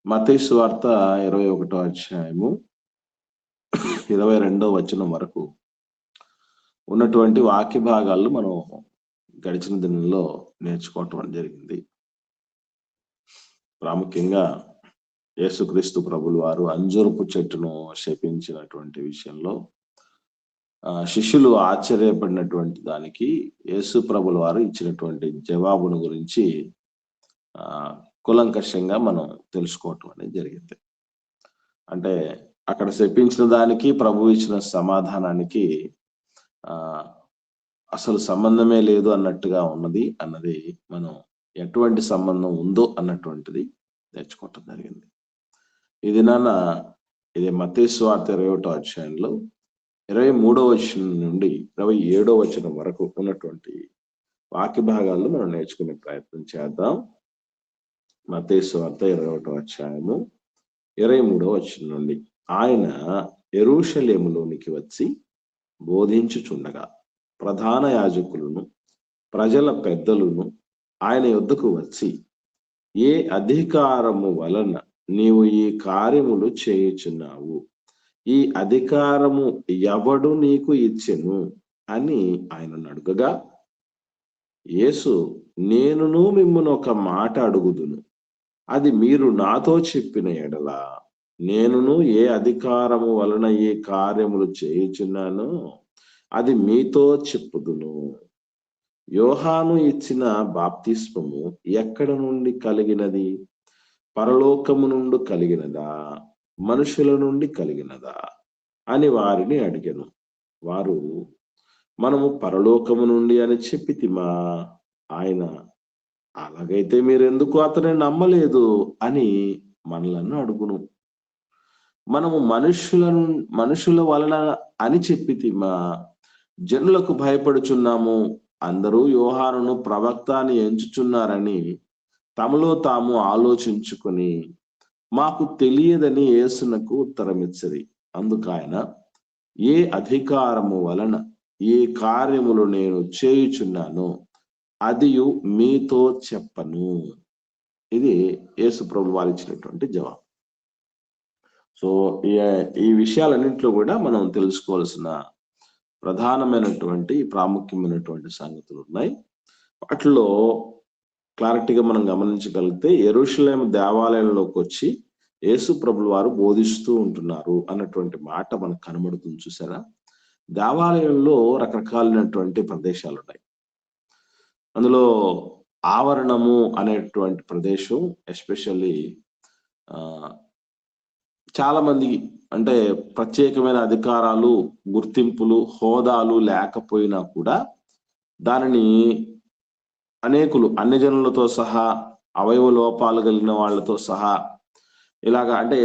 మత్తయి సువార్త 21వ అధ్యాయము 22వ వచనం వరకు ఉన్నటువంటి వాక్య భాగాలు మనం గడిచిన దినంలో నేర్చుకోవటం జరిగింది. ప్రాముఖ్యంగా యేసుక్రీస్తు ప్రభులు వారు అంజూరపు చెట్టును శపించినటువంటి విషయంలో శిష్యులు ఆశ్చర్యపడినటువంటి దానికి యేసు ప్రభులు వారు ఇచ్చినటువంటి జవాబును గురించి కులంకషంగా మనం తెలుసుకోవటం అనేది జరిగింది. అంటే అక్కడ శపించిన దానికి ప్రభు ఇచ్చిన సమాధానానికి అసలు సంబంధమే లేదు అన్నట్టుగా ఉన్నది అన్నది మనం ఎటువంటి సంబంధం ఉందో అన్నటువంటిది నేర్చుకోవటం జరిగింది. ఇది ఇది మత్తయి సువార్త 21వ అధ్యాయంలో 23వ వచనం నుండి 27వ వచనం వరకు ఉన్నటువంటి వాక్య భాగాలను మనం నేర్చుకునే ప్రయత్నం చేద్దాం. మత్తయి సువార్త 21వ అధ్యాయము 23వ వచనం నుండి. ఆయన యెరూషలేములోనికి వచ్చి బోధించుచుండగా ప్రధాన యాజకులను ప్రజల పెద్దలను ఆయన యొద్దకు వచ్చి, ఏ అధికారము వలన నీవు ఈ కార్యములు చేయుచున్నావు? ఈ అధికారము ఎవడు నీకు ఇచ్చెను అని ఆయనను అడుగగా, యేసు, నేనును మిమ్మును ఒక మాట అడుగుదును, అది మీరు నాతో చెప్పిన ఎడల నేనును ఏ అధికారము వలన ఈ కార్యములు చేయుచున్నానో అది మీతో చెప్పుదును. యోహాను ఇచ్చిన బాప్తిస్మము ఎక్కడ నుండి కలిగినది? పరలోకము నుండి కలిగినదా, మనుషుల నుండి కలిగినదా అని వారిని అడిగెను. వారు, మనము పరలోకము నుండి అని చెప్పితిమా. ఆయన, అలాగైతే మీరెందుకు అతని నమ్మలేదు అని మనలను అడుగును. మనము మనుషుల వలన అని చెప్పితిమా. జనులకు భయపడుచున్నాము, అందరూ యోహానును ప్రవక్త అని ఎంచుచున్నారని తమలో తాము ఆలోచించుకొని మాకు తెలియదని యేసునకు ఉత్తరమిచ్చరి. అందుకాయన, ఏ అధికారము వలన ఏ కార్యములు నేను చేయుచున్నానో అదియు మీతో చెప్పను. ఇది యేసు ప్రభువు వారు ఇచ్చినటువంటి జవాబు. సో ఈ విషయాలన్నింటిలో కూడా మనం తెలుసుకోవాల్సిన ప్రధానమైనటువంటి ప్రాముఖ్యమైనటువంటి సంగతులు ఉన్నాయి. వాటిలో క్లారిటీగా మనం గమనించగలిగితే యెరూషలేము దేవాలయంలోకి వచ్చి యేసు ప్రభులు వారు బోధిస్తూ ఉంటున్నారు అన్నటువంటి మాట మనకు కనబడుతుంది. చూసారా, దేవాలయంలో రకరకాలైనటువంటి ప్రదేశాలు ఉన్నాయి. అందులో ఆవరణము అనేటువంటి ప్రదేశం ఎస్పెషల్లీ చాలా మంది అంటే ప్రత్యేకమైన అధికారాలు, గుర్తింపులు, హోదాలు లేకపోయినా కూడా దానిని అనేకులు అన్ని జనులతో సహా, అవయవ లోపాలు కలిగిన వాళ్ళతో సహా, ఇలాగా అంటే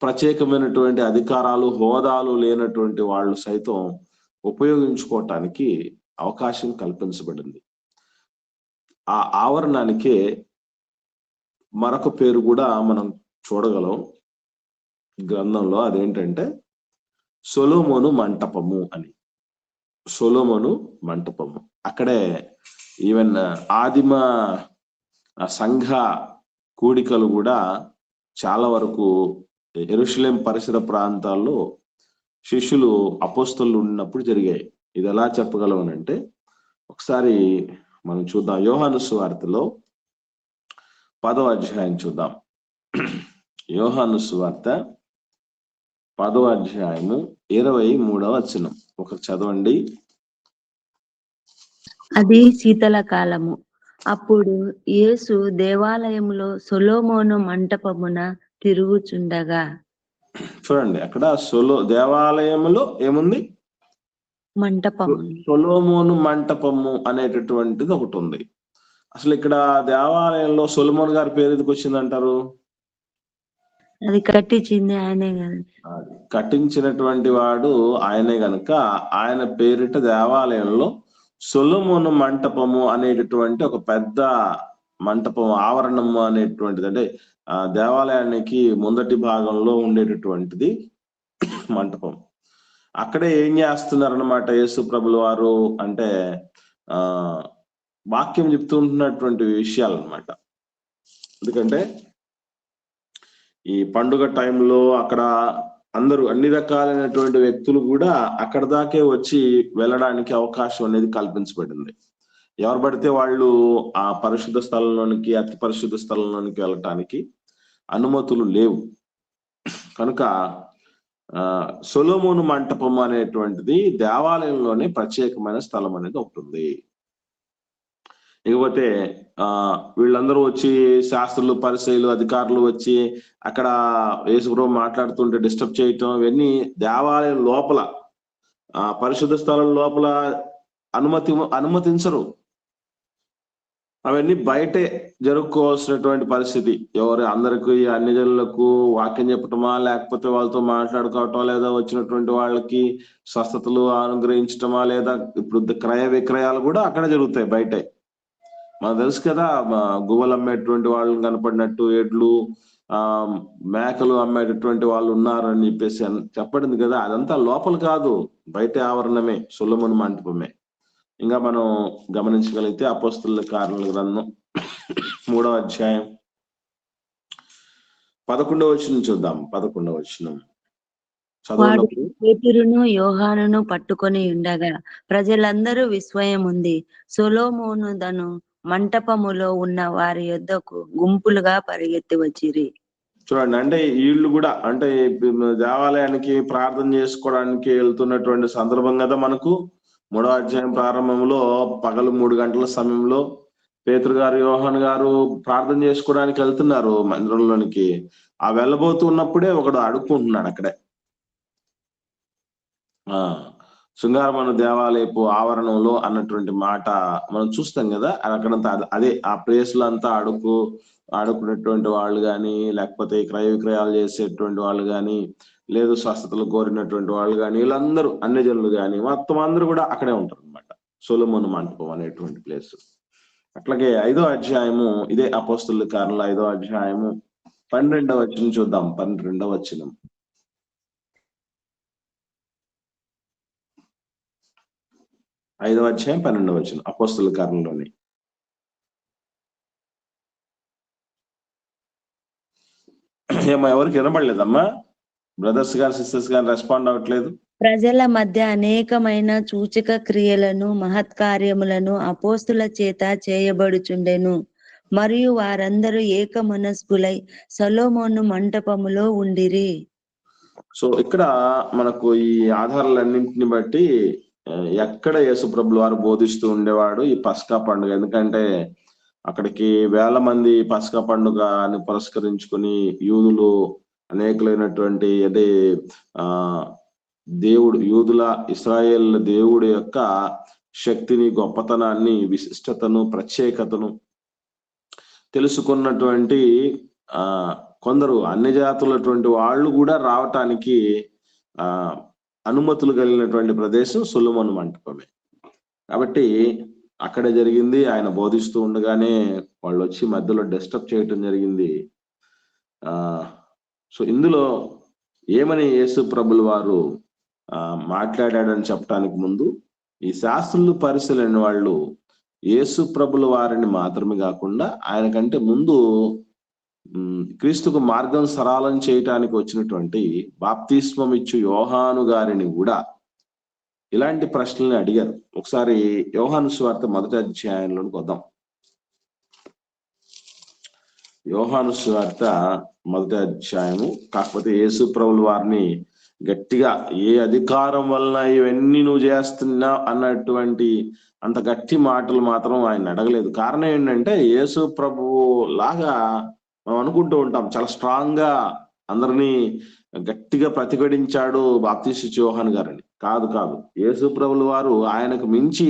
ప్రత్యేకమైనటువంటి అధికారాలు, హోదాలు లేనటువంటి వాళ్ళు సైతం ఉపయోగించుకోవటానికి అవకాశం కల్పించబడింది. ఆ ఆవరణానికే మరొక పేరు కూడా మనం చూడగలం గ్రంథంలో. అదేంటంటే సొలొమోను మంటపము అని. సొలొమోను మంటపము అక్కడే ఈవెన్ ఆదిమ సంఘ కూడికలు కూడా చాలా వరకు యెరూషలేం పరిసర ప్రాంతాల్లో శిష్యులు అపోస్తలు ఉన్నప్పుడు జరిగాయి. ఇది ఎలా చెప్పగలమనంటే ఒకసారి మనం చూద్దాం. యోహాను సువార్తలో 10వ అధ్యాయం చూద్దాం. యోహాను సువార్త 10వ అధ్యాయము 23వ వచనం ఒకరు చదవండి. అది శీతల కాలము. అప్పుడు యేసు దేవాలయములో సొలొమోను మంటపమున తిరుగుచుండగా. చూడండి, అక్కడ దేవాలయములో ఏముంది? మంటపము. సొలొమోను మంటపము అనేటటువంటిది ఒకటి ఉంది. అసలు ఇక్కడ దేవాలయంలో సొలొమోను గారి పేరు ఎందుకు వచ్చిందంటారు? అది కట్టించింది ఆయనే కదా. కట్టించినటువంటి వాడు ఆయనే గనుక ఆయన పేరిట దేవాలయంలో సొలొమోను మంటపము అనేటటువంటి ఒక పెద్ద మంటపం, ఆవరణము అనేటువంటిది, అంటే ఆ దేవాలయానికి ముందటి భాగంలో ఉండేటటువంటిది మంటపం. అక్కడే ఏం చేస్తున్నారనమాట యేసు ప్రభులు వారు అంటే వాక్యం చెప్తూ ఉంటున్నటువంటి విషయాలు అనమాట. ఎందుకంటే ఈ పండుగ టైంలో అక్కడ అందరూ అన్ని రకాలైనటువంటి వ్యక్తులు కూడా అక్కడ దాకే వచ్చి వెళ్ళడానికి అవకాశం అనేది కల్పించబడింది. ఎవరు పడితే వాళ్ళు ఆ పరిశుద్ధ స్థలంలోనికి, అతి పరిశుద్ధ స్థలంలోనికి వెళ్ళటానికి అనుమతులు లేవు. కనుక సొలొమోను మంటపం అనేటువంటిది దేవాలయంలోనే ప్రత్యేకమైన స్థలం అనేది ఒకటి ఉంది. ఇకపోతే వీళ్ళందరూ వచ్చి శాస్త్రులు, పరిసయ్యులు, అధికారులు వచ్చి అక్కడ యేసుప్రభు మాట్లాడుతుంటే డిస్టర్బ్ చేయటం, ఇవన్నీ దేవాలయం లోపల పరిశుద్ధ స్థలం లోపల అనుమతించరు. అవన్నీ బయటే జరుపుకోవాల్సినటువంటి పరిస్థితి. అందరికి అన్ని జనులకు వాక్యం చెప్పటమా, లేకపోతే వాళ్ళతో మాట్లాడుకోవటం, లేదా వచ్చినటువంటి వాళ్ళకి స్వస్థతలు అనుగ్రహించటమా, లేదా ఇప్పుడు క్రయ విక్రయాలు కూడా అక్కడ జరుగుతాయి బయటే. మనకు తెలుసు కదా, గువ్వలు అమ్మేటువంటి వాళ్ళు కనపడినట్టు, ఎడ్లు మేకలు అమ్మేటటువంటి వాళ్ళు ఉన్నారని చెప్పేసి చెప్పడింది కదా. అదంతా లోపల కాదు, బయట ఆవరణమే, సొలొమోను మంటపమే. ఇంకా మనం గమనించగలిగితే అపోస్తలుల కార్యాల గ్రంథం 3వ అధ్యాయం 11వ వచనం చూద్దాం. 11వ వచనం వాడు పేతురును యోహానును పట్టుకొని ఉండగా ప్రజలందరూ విస్మయం ఉంది. సొలొమోను దను మంటపములో ఉన్న వారి యొద్దకు గుంపులుగా పరిగెత్తి వచ్చిరి. చూడండి, అంటే వీళ్ళు కూడా అంటే దేవాలయానికి ప్రార్థన చేసుకోవడానికి వెళ్తున్నటువంటి సందర్భం కదా. మనకు 3వ అధ్యాయం ప్రారంభంలో పగలు 3 గంటల సమయంలో పేతురు గారు, యోహాను గారు ప్రార్థన చేసుకోవడానికి వెళ్తున్నారు మందిరంలోనికి. ఆ వెళ్ళబోతున్నప్పుడే ఒకడు అడుక్కుంటున్నాడు అక్కడే. శృంగారమను దేవాలయపు ఆవరణంలో అన్నటువంటి మాట మనం చూస్తాం కదా. అక్కడంతా అదే ఆ ప్లేస్ లో అంతా ఆడుకునేటువంటి వాళ్ళు కానీ, లేకపోతే క్రయ విక్రయాలు చేసేటువంటి వాళ్ళు కానీ, లేదు స్వస్థతలు కోరినటువంటి వాళ్ళు కానీ, వీళ్ళందరూ అన్ని జనులు కానీ మొత్తం అందరూ కూడా అక్కడే ఉంటారు అనమాట, సొలొమోను మంటపం అనేటువంటి ప్లేస్. అట్లాగే 5వ అధ్యాయము, ఇదే అపోస్తలుల కార్యాలు 5వ అధ్యాయము 12వ వచనం చూద్దాం. 12వ వచనం. 5వ అధ్యాయం 12వ వచనం అపోస్తలుల కార్యంలోని. ఏమో ఎవరికి వినబడలేదమ్మా? బ్రదర్స్ గారు, సిస్టర్స్ గారు రెస్పాండ్ అవ్వట్లేదు. ప్రజల మధ్య అనేకమైన సూచక క్రియలను, మహత్కార్యములను అపోస్తుల చేత చేయబడుచుండెను. మరియు వారందరూ ఏక మనస్కులై సొలొమోను మంటపములో ఉండిరి. సో ఇక్కడ మనకు ఈ ఆధారాలన్నింటిని బట్టి ఎక్కడ యేసుప్రభుల వారు బోధిస్తూ ఉండేవాడు ఈ పస్కా పండుగ. ఎందుకంటే అక్కడికి వేల మంది పస్కా పండుగని పురస్కరించుకుని యూదులు అనేకులైనటువంటి అంటే దేవుడు, యూదుల ఇశ్రాయేల్ దేవుడి యొక్క శక్తిని, గొప్పతనాన్ని, విశిష్టతను, ప్రత్యేకతను తెలుసుకున్నటువంటి కొందరు అన్ని జాతులటువంటి వాళ్ళు కూడా రావటానికి అనుమతులు కలిగినటువంటి ప్రదేశం సొలొమోను మంటపమే. కాబట్టి అక్కడే జరిగింది. ఆయన బోధిస్తూ ఉండగానే వాళ్ళు వచ్చి మధ్యలో డిస్టర్బ్ చేయటం జరిగింది. సో ఇందులో ఏమని యేసు ప్రభుల వారు మాట్లాడాడని చెప్పడానికి ముందు ఈ శాస్త్రులు, పరిశీలన వాళ్ళు యేసు ప్రభుల వారిని మాత్రమే కాకుండా ఆయన కంటే ముందు క్రీస్తుకు మార్గం సరళం చేయటానికి వచ్చినటువంటి బాప్తిస్మం ఇచ్చు యోహాను గారిని కూడా ఇలాంటి ప్రశ్నల్ని అడిగారు. ఒకసారి యోహాను సువార్త 1వ అధ్యాయంలోకి వద్దాం. యోహాను సువార్త 1వ అధ్యాయము. కాకపోతే యేసు ప్రభుల వారిని గట్టిగా ఏ అధికారం వలన ఇవన్నీ నువ్వు చేస్తున్నా అన్నటువంటి అంత గట్టి మాటలు మాత్రం ఆయన అడగలేదు. కారణం ఏంటంటే యేసు ప్రభువు లాగా మనం అనుకుంటూ ఉంటాం, చాలా స్ట్రాంగ్ గా అందరినీ గట్టిగా ప్రతిఘటించాడు బాప్తిస్మ యోహాను గారని. కాదు కాదు, యేసు ప్రభుల వారు ఆయనకు మించి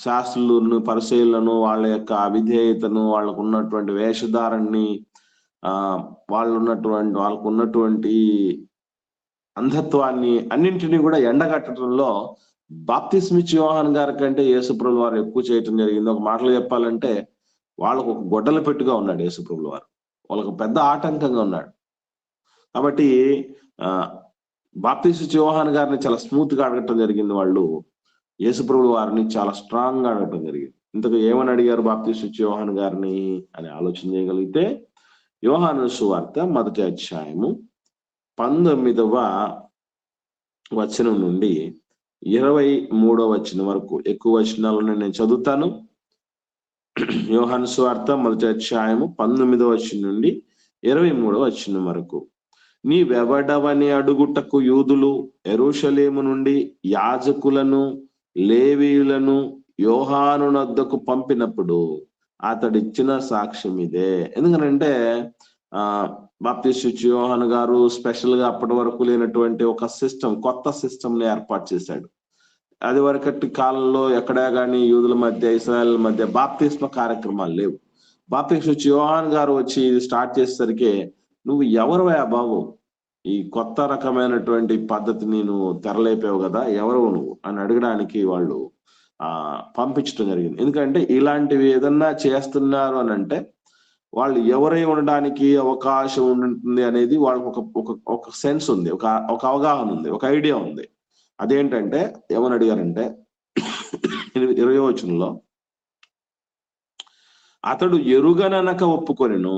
శాస్త్రులను, పరిసయ్యులను, వాళ్ళ యొక్క అవిధేయతను, వాళ్ళకు ఉన్నటువంటి వేషధారణని, వాళ్ళకు ఉన్నటువంటి అంధత్వాన్ని అన్నింటినీ కూడా ఎండగట్టడంలో బాప్తిస్మ యోహాను గారి కంటే యేసు ప్రభుల వారు ఎక్కువ చేయటం జరిగింది. ఒక మాటలు చెప్పాలంటే వాళ్ళకు ఒక గొడ్డల పెట్టుగా ఉన్నాడు యేసు ప్రభుల వారు, వాళ్ళకు పెద్ద ఆటంకంగా ఉన్నాడు. కాబట్టి బాప్తిస్మ యోహాను గారిని చాలా స్మూత్ గా అడగటం జరిగింది. వాళ్ళు యేసు ప్రభుల వారిని చాలా స్ట్రాంగ్ గా అడగటం జరిగింది. ఇంతకు ఏమని అడిగారు బాప్తిస్మ యోహాను గారిని అని ఆలోచన చేయగలిగితే యోహాను సువార్త 1వ అధ్యాయము 19వ వచనం నుండి 23వ వచనం వరకు, ఎక్కువ వచనాలను నేను చదువుతాను. యోహాను సువార్త 1వ అధ్యాయము 19వ వచనం నుండి 23వ వచనం వరకు. నీవెవడవని అడుగుటకు యూదులు యెరూషలేము నుండి యాజకులను లేవీయులను యోహాను నొద్దకు పంపినప్పుడు అతడిచ్చిన సాక్ష్యం ఇదే. ఎందుకంటే బాప్టిస్ట్ యోహాను గారు స్పెషల్ గా అప్పటి వరకు లేనటువంటి ఒక సిస్టమ్, కొత్త సిస్టమ్ ని ఏర్పాటు చేశాడు. అది వరకటి కాలంలో ఎక్కడా కానీ యూదుల మధ్య ఇశ్రాయేల్ మధ్య బాప్తిస్మ కార్యక్రమాలు లేవు. బాప్టిస్ట్ యోహాను గారు వచ్చి ఇది స్టార్ట్ చేసేసరికి నువ్వు ఎవరువా బాబు, ఈ కొత్త రకమైనటువంటి పద్ధతిని నువ్వు తెరలేపావు కదా, ఎవరు నువ్వు అని అడగడానికి వాళ్ళు పంపించడం జరిగింది. ఎందుకంటే ఇలాంటివి ఏదన్నా చేస్తున్నారు అని అంటే వాళ్ళు ఎవరై ఉండడానికి అవకాశం ఉంటుంది అనేది వాళ్ళకి ఒక సెన్స్ ఉంది, ఒక అవగాహన ఉంది, ఒక ఐడియా ఉంది. అదేంటంటే ఏమని అడిగారంటే 20వ వచనంలో, అతడు ఎరుగననక ఒప్పుకొనెను,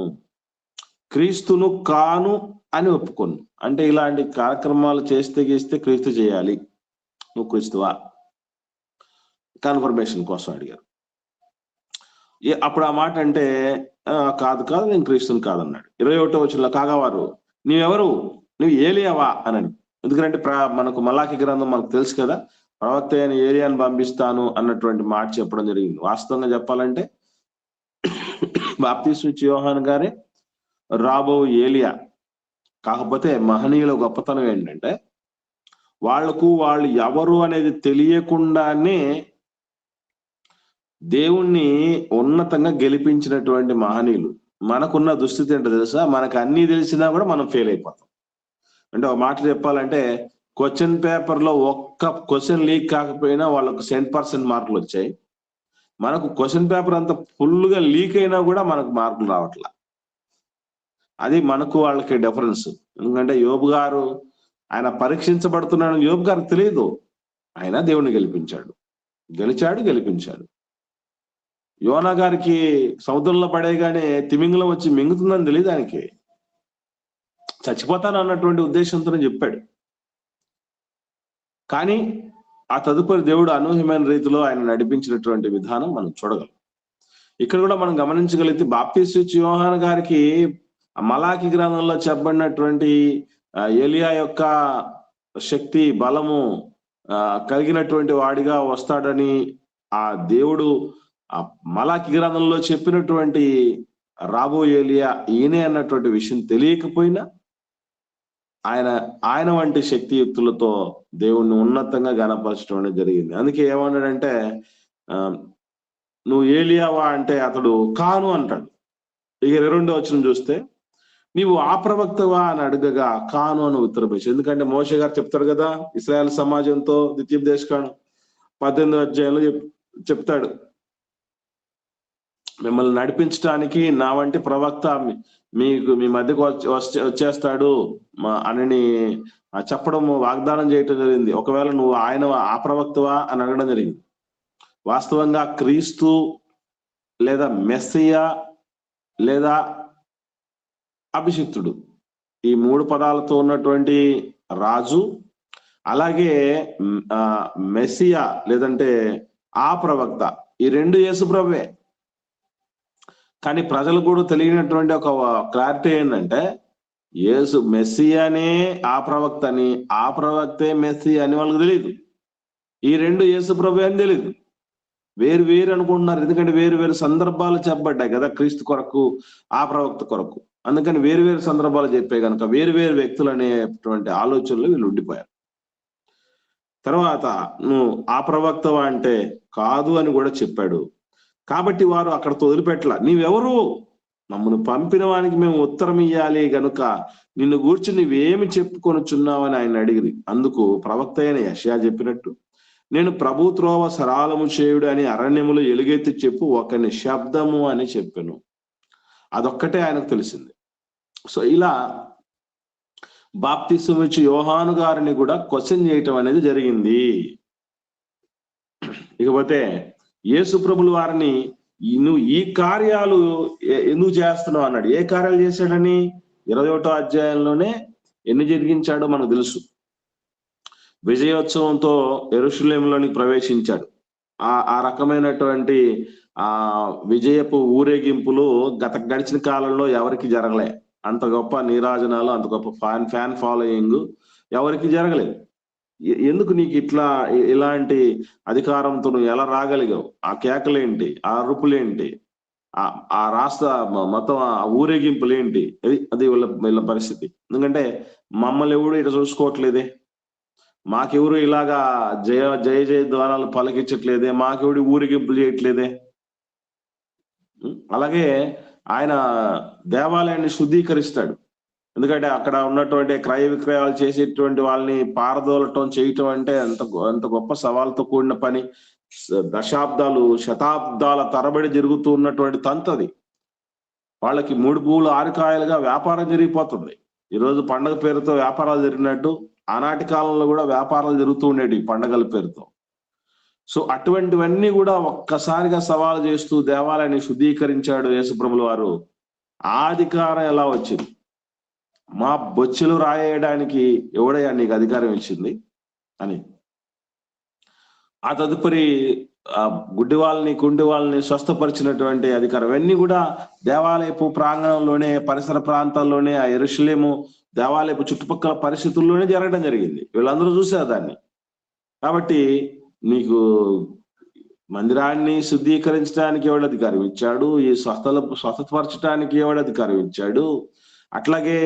క్రీస్తును కాను అని ఒప్పుకొను. అంటే ఇలాంటి కార్యక్రమాలు చేస్తే క్రీస్తు చేయాలి, నువ్వు క్రీస్తువా, కన్ఫర్మేషన్ కోసం అడిగారు. అప్పుడు ఆ మాట అంటే కాదు నేను క్రీస్తుని కాదన్నాడు. 21వ వచనంలో, కాగవారు నీవెవరు, నువ్వు ఏలియావా అని. ఎందుకంటే మనకు మలాకి గ్రంథం మనకు తెలుసు కదా, ప్రవక్త అయిన ఏలియాను పంపిస్తాను అన్నటువంటి మాట చెప్పడం జరిగింది. వాస్తవంగా చెప్పాలంటే బాప్తిస్మ యోహాను గారే రాబో ఏలియా. కాకపోతే మహనీయుల గొప్పతనం ఏంటంటే వాళ్ళు ఎవరు అనేది తెలియకుండానే దేవుణ్ణి ఉన్నతంగా గెలిపించినటువంటి మహనీయులు. మనకున్న దుస్థితి ఏంటో తెలుసా, మనకు అన్ని తెలిసినా కూడా మనం ఫెయిల్ అయిపోతాం. అంటే ఒక మాట చెప్పాలంటే క్వశ్చన్ పేపర్ లో ఒక్క క్వశ్చన్ లీక్ కాకపోయినా వాళ్ళకు 100% మార్కులు వచ్చాయి. మనకు క్వశ్చన్ పేపర్ అంతా ఫుల్ గా లీక్ అయినా కూడా మనకు మార్కులు రావట్లా. అది మనకు వాళ్ళకి డిఫరెన్స్. ఎందుకంటే యోబు గారు ఆయన పరీక్షించబడుతున్నాడు, యోబు గారికి తెలియదు, ఆయన దేవుణ్ణి గెలిపించాడు. యోనా గారికి సముద్రంలో పడేగానే తిమింగలం వచ్చి మింగుతుందని తెలియదు, ఆయనకి చచ్చిపోతాను అన్నటువంటి ఉద్దేశంతోనే చెప్పాడు. కానీ ఆ తదుపరి దేవుడు అనూహ్యమైన రీతిలో ఆయన నడిపించినటువంటి విధానం మనం చూడగలం. ఇక్కడ కూడా మనం గమనించగలిగితే బాప్టిస్ట్ యోహాను గారికి మలాకి గ్రంథంలో చెప్పబడినటువంటి ఏలియా యొక్క శక్తి బలము కలిగినటువంటి వాడిగా వస్తాడని ఆ దేవుడు ఆ మలాకి గ్రంథంలో చెప్పినటువంటి రాబో ఏలియా ఈయనే అన్నటువంటి విషయం తెలియకపోయినా ఆయన వంటి శక్తియుక్తులతో దేవుణ్ణి ఉన్నతంగా గణపరచడం అనేది జరిగింది. అందుకే ఏమన్నాడంటే నువ్వు ఏలియావా అంటే అతడు కాను అంటాడు. ఇక 22వ వచనం చూస్తే, నీవు ఆ ప్రవక్తవా అని అడగగా కాను అని ఉత్తరపరిచాడు. ఎందుకంటే మోషే గారు చెప్తారు కదా, ఇశ్రాయేల్ సమాజంతో ద్వితీయోపదేశకాండం 18వ అధ్యాయంలో చెప్తాడు, మిమ్మల్ని నడిపించడానికి నా వంటి ప్రవక్త మీ మధ్యకు వచ్చేస్తాడు అని చెప్పడం, వాగ్దానం చేయటం జరిగింది. ఒకవేళ నువ్వు ఆయన ఆ ప్రవక్తవా అని అడగడం జరిగింది. వాస్తవంగా క్రీస్తు లేదా మెస్సియా లేదా అభిషిక్తుడు, ఈ 3 పదాలతో ఉన్నటువంటి రాజు, అలాగే మెస్సియా లేదంటే ఆ ప్రవక్త, ఈ 2 యేసు ప్రభువే. కానీ ప్రజలు కూడా తెలియనటువంటి ఒక క్లారిటీ ఏంటంటే యేసు మెస్సియానే ఆ ప్రవక్త అని, ఆ ప్రవక్తే మెస్సియా అని వాళ్ళకి తెలియదు. ఈ 2 యేసు ప్రభు అని తెలియదు, వేరు అనుకుంటున్నారు. ఎందుకంటే వేరు సందర్భాలు చెప్పబడ్డాయి కదా క్రీస్తు కొరకు, ఆ ప్రవక్త కొరకు. అందుకని వేరు సందర్భాలు చెప్పే కనుక వేరు వ్యక్తులు అనేటువంటి ఆలోచనలు వీళ్ళు ఉండిపోయారు. తర్వాత నువ్వు ఆ ప్రవక్తవా అంటే కాదు అని కూడా చెప్పాడు. కాబట్టి వారు అక్కడతో వదిలిపెట్టలా. నీవెవరు, మమ్మల్ని పంపిన వానికి మేము ఉత్తరం ఇయ్యాలి గనుక నిన్ను గూర్చి నువ్వేమి చెప్పుకొనుచున్నావని ఆయన అడిగిరి. అందుకు ప్రవక్త అయిన యెషయా చెప్పినట్టు, నేను ప్రభు త్రోవ సరాలము చేయుడు అని అరణ్యములు ఎలుగెత్తి చెప్పు ఒకని శబ్దము అని చెప్పాను. అదొక్కటే ఆయనకు తెలిసింది. సో ఇలా బాప్తిస్మం ఇచ్చి యోహాను గారిని కూడా క్వశ్చన్ చేయటం అనేది జరిగింది. ఇకపోతే యేసు ప్రభులు వారిని నువ్వు ఈ కార్యాలు ఎందుకు చేస్తున్నావు అన్నాడు. ఏ కార్యాలు చేశాడని 21వ అధ్యాయంలోనే ఎన్ని జరిగించాడో మనకు తెలుసు. విజయోత్సవంతో యెరూషలేములోనికి ప్రవేశించాడు. ఆ రకమైనటువంటి విజయపు ఊరేగింపులు గడిచిన కాలంలో ఎవరికి జరగలే. అంత గొప్ప నీరాజనాలు, అంత గొప్ప ఫ్యాన్ ఫాలోయింగ్ ఎవరికి జరగలేదు. ఎందుకు నీకు ఇలాంటి అధికారంతో నువ్వు ఎలా రాగలిగావు? ఆ కేకలేంటి, ఆ అరుపులేంటి, ఆ రాష్ట్ర మొత్తం ఆ ఊరేగింపులేంటి? అది వీళ్ళ పరిస్థితి. ఎందుకంటే మమ్మల్ని ఎవడు ఇటు చూసుకోవట్లేదే, మాకెవరు ఇలాగా జయ జయ జయ ద్వారాలు పలికించట్లేదే, మాకెవడు ఊరేగింపులు చేయట్లేదే. అలాగే ఆయన దేవాలయాన్ని శుద్ధీకరిస్తాడు. ఎందుకంటే అక్కడ ఉన్నటువంటి క్రయ విక్రయాలు చేసేటువంటి వాళ్ళని పారదోలటం చేయటం అంటే ఎంత గొప్ప సవాల్తో కూడిన పని. దశాబ్దాలు శతాబ్దాల తరబడి జరుగుతూ ఉన్నటువంటి తంతది. వాళ్ళకి 3 పువ్వులు 6 కాయలుగా వ్యాపారం జరిగిపోతుంది. ఈరోజు పండగ పేరుతో వ్యాపారాలు జరిగినట్టు ఆనాటి కాలంలో కూడా వ్యాపారాలు జరుగుతూ ఉండేవి పండగల పేరుతో. సో అటువంటివన్నీ కూడా ఒక్కసారిగా సవాలు చేస్తూ దేవాలయాన్ని శుద్ధీకరించాడు యేసుప్రభుల వారు. ఆ అధికారం ఎలా వచ్చింది? మా బొచ్చెలు రాయడానికి ఎవడయ్యా నీకు అధికారం ఇచ్చింది అని. ఆ తదుపరి గుడ్డి వాళ్ళని, కుంటి వాళ్ళని స్వస్థపరిచినటువంటి అధికారం ఇవన్నీ కూడా దేవాలయపు ప్రాంగణంలోనే, పరిసర ప్రాంతాల్లోనే, ఆ యెరూషలేము దేవాలయపు చుట్టుపక్కల పరిస్థితుల్లోనే జరగడం జరిగింది. వీళ్ళందరూ చూశారు దాన్ని. కాబట్టి నీకు మందిరాన్ని శుద్ధీకరించడానికి ఎవడు అధికారం ఇచ్చాడు? ఈ స్వస్థపరచడానికి ఎవడు అధికారం ఇచ్చాడు? అట్లాగే